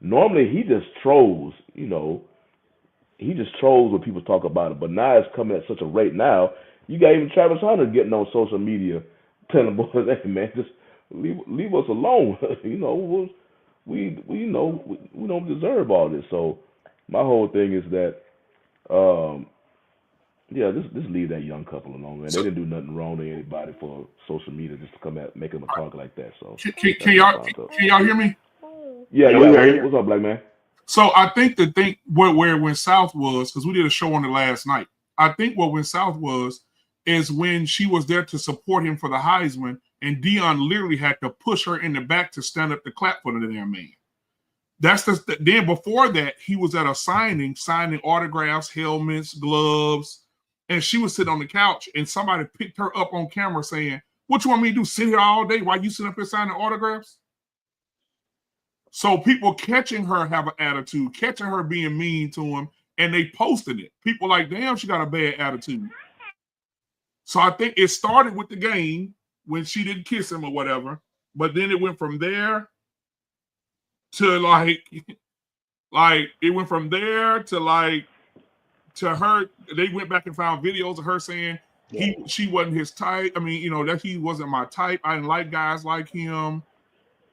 normally he just trolls, you know, he just trolls when people talk about it. But now it's coming at such a rate now, you got even Travis Hunter getting on social media telling boys, hey, man, just leave us alone. You know, we don't deserve all this. So my whole thing is that, just leave that young couple alone, man. They didn't do nothing wrong to anybody for social media just to come at make them a talk like that. So can y'all hear me? Yeah. What's up, Black Man? So I think the thing where Went South was, because we did a show on it last night. I think what Went South was is when she was there to support him for the Heisman, and Deion literally had to push her in the back to stand up to clap for the damn man. Then before that, he was at a signing autographs, helmets, gloves, and she was sitting on the couch, and somebody picked her up on camera saying, "What you want me to do? Sit here all day while you sit up here signing autographs?" So people catching her have an attitude, catching her being mean to him, and they posted it. People like, damn, she got a bad attitude. So I think it started with the game when she didn't kiss him or whatever, but then it went from there to to her. They went back and found videos of her saying she wasn't his type. I mean, you know, that he wasn't my type. I didn't like guys like him.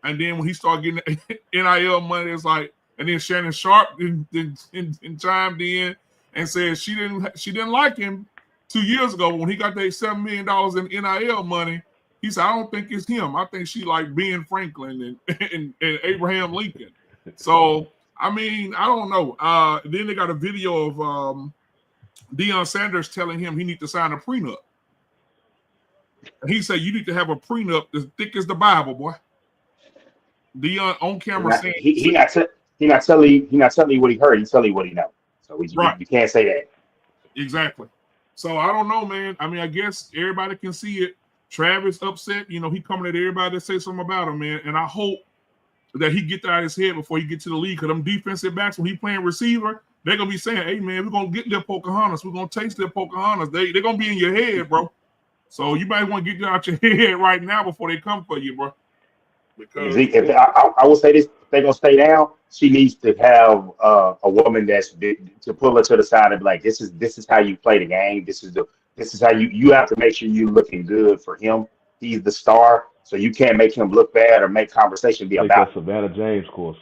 And then when he started getting NIL money, it's like, and then Shannon Sharp chimed in and said she didn't like him 2 years ago when he got that $7 million in NIL money. He said, I don't think it's him. I think she like Ben Franklin and Abraham Lincoln. So I mean, I don't know. Then they got a video of Deion Sanders telling him he needs to sign a prenup. And he said, you need to have a prenup as thick as the Bible, boy. Deion on camera saying he not telling you what he heard. He's telling you what he knows. So you can't say that. Exactly. So I don't know, man. I mean, I guess everybody can see it. Travis upset. You know, he coming at everybody to say something about him, man. And I hope that he get that out of his head before he get to the league. Because them defensive backs, when he playing receiver, they're going to be saying, hey, man, we're going to get their Pocahontas. We're going to taste their Pocahontas. They're going to be in your head, bro. So you might want to get that out your head right now before they come for you, bro. Because I will say this, if they're going to stay down, she needs to have a woman that's to pull her to the side and be like, this is how you play the game. This is how you have to make sure you're looking good for him. He's the star, so you can't make him look bad or make conversation be about that Savannah James course.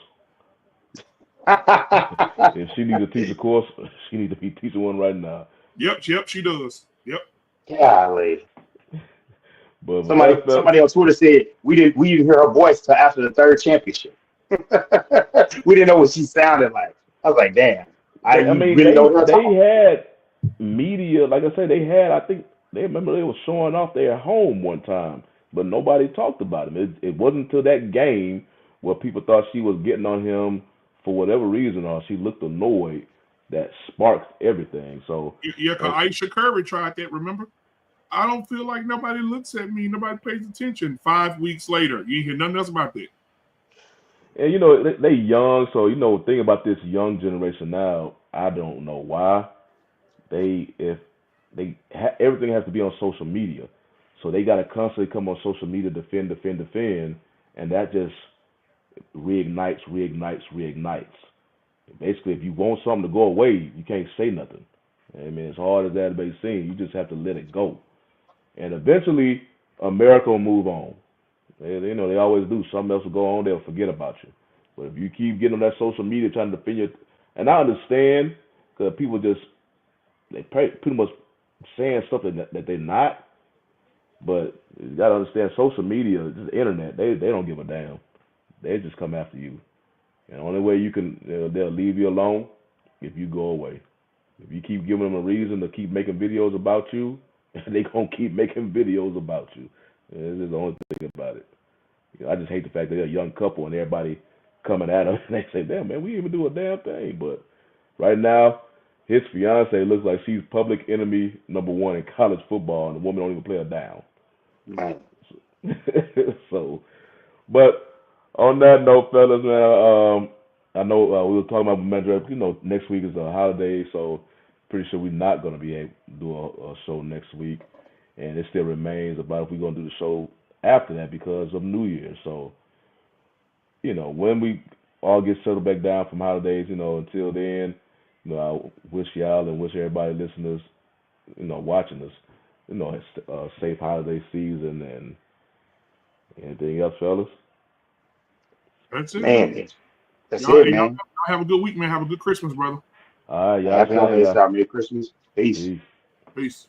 If she needs to teach a course, she needs to be teaching one right now. Yep, she does. Yep. Golly. But somebody on Twitter said we didn't hear her voice till after the third championship. We didn't know what she sounded like. I was like, damn. I mean, really they had media, like I said, I think they remember they were showing off their home one time, but nobody talked about him. It wasn't until that game where people thought she was getting on him for whatever reason, or she looked annoyed, that sparked everything. So yeah, because Aisha Curry tried that, remember? I don't feel like nobody looks at me, nobody pays attention. 5 weeks later, you hear nothing else about that. And you know, they young, so you know, thing about this young generation now, I don't know why everything has to be on social media, so they got to constantly come on social media, defend, and that just reignites. Basically, if you want something to go away, you can't say nothing. I mean, as hard as that may seem, you just have to let it go. And eventually, America will move on. They always do. Something else will go on. They'll forget about you. But if you keep getting on that social media trying to defend your, and I understand because people they pretty much saying something that they're not. But you gotta understand, social media, just the internet, they don't give a damn. They just come after you. And the only way you can, they'll leave you alone if you go away. If you keep giving them a reason to keep making videos about you, they gonna keep making videos about you. This is the only thing about it. I just hate the fact that they're a young couple and everybody coming at them and they say, "Damn, man, we didn't even do a damn thing." But right now, his fiance looks like she's public enemy number one in college football, and the woman don't even play her down. Man. So, but on that note, fellas, man, I know we were talking about Mandrell. Next week is a holiday, so pretty sure we're not going to be able to do a show next week, and it still remains about if we're going to do the show after that because of New Year's. So, when we all get settled back down from holidays, until then, I wish y'all and wish everybody listeners, watching us, a safe holiday season and anything else, fellas. That's it, man. That's y'all, it, man. Y'all have a good week, man. Have a good Christmas, brother. All right, y'all. Happy holidays, Merry Christmas. Peace. Peace.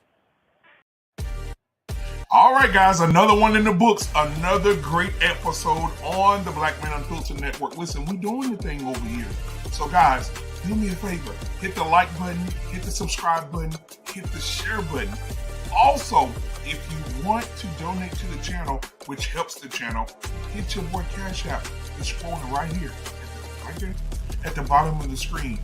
All right, guys, another one in the books. Another great episode on the Black Man Unfiltered Network. Listen, we're doing the thing over here. So, guys, do me a favor. Hit the like button, hit the subscribe button, hit the share button. Also, if you want to donate to the channel, which helps the channel, hit your boy Cash App. It's scrolling right here, right there, at the bottom of the screen.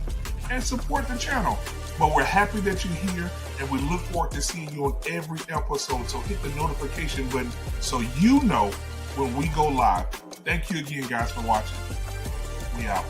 And support the channel. But we're happy that you're here, and we look forward to seeing you on every episode. So hit the notification button so you know when we go live. Thank you again, guys, for watching. We out.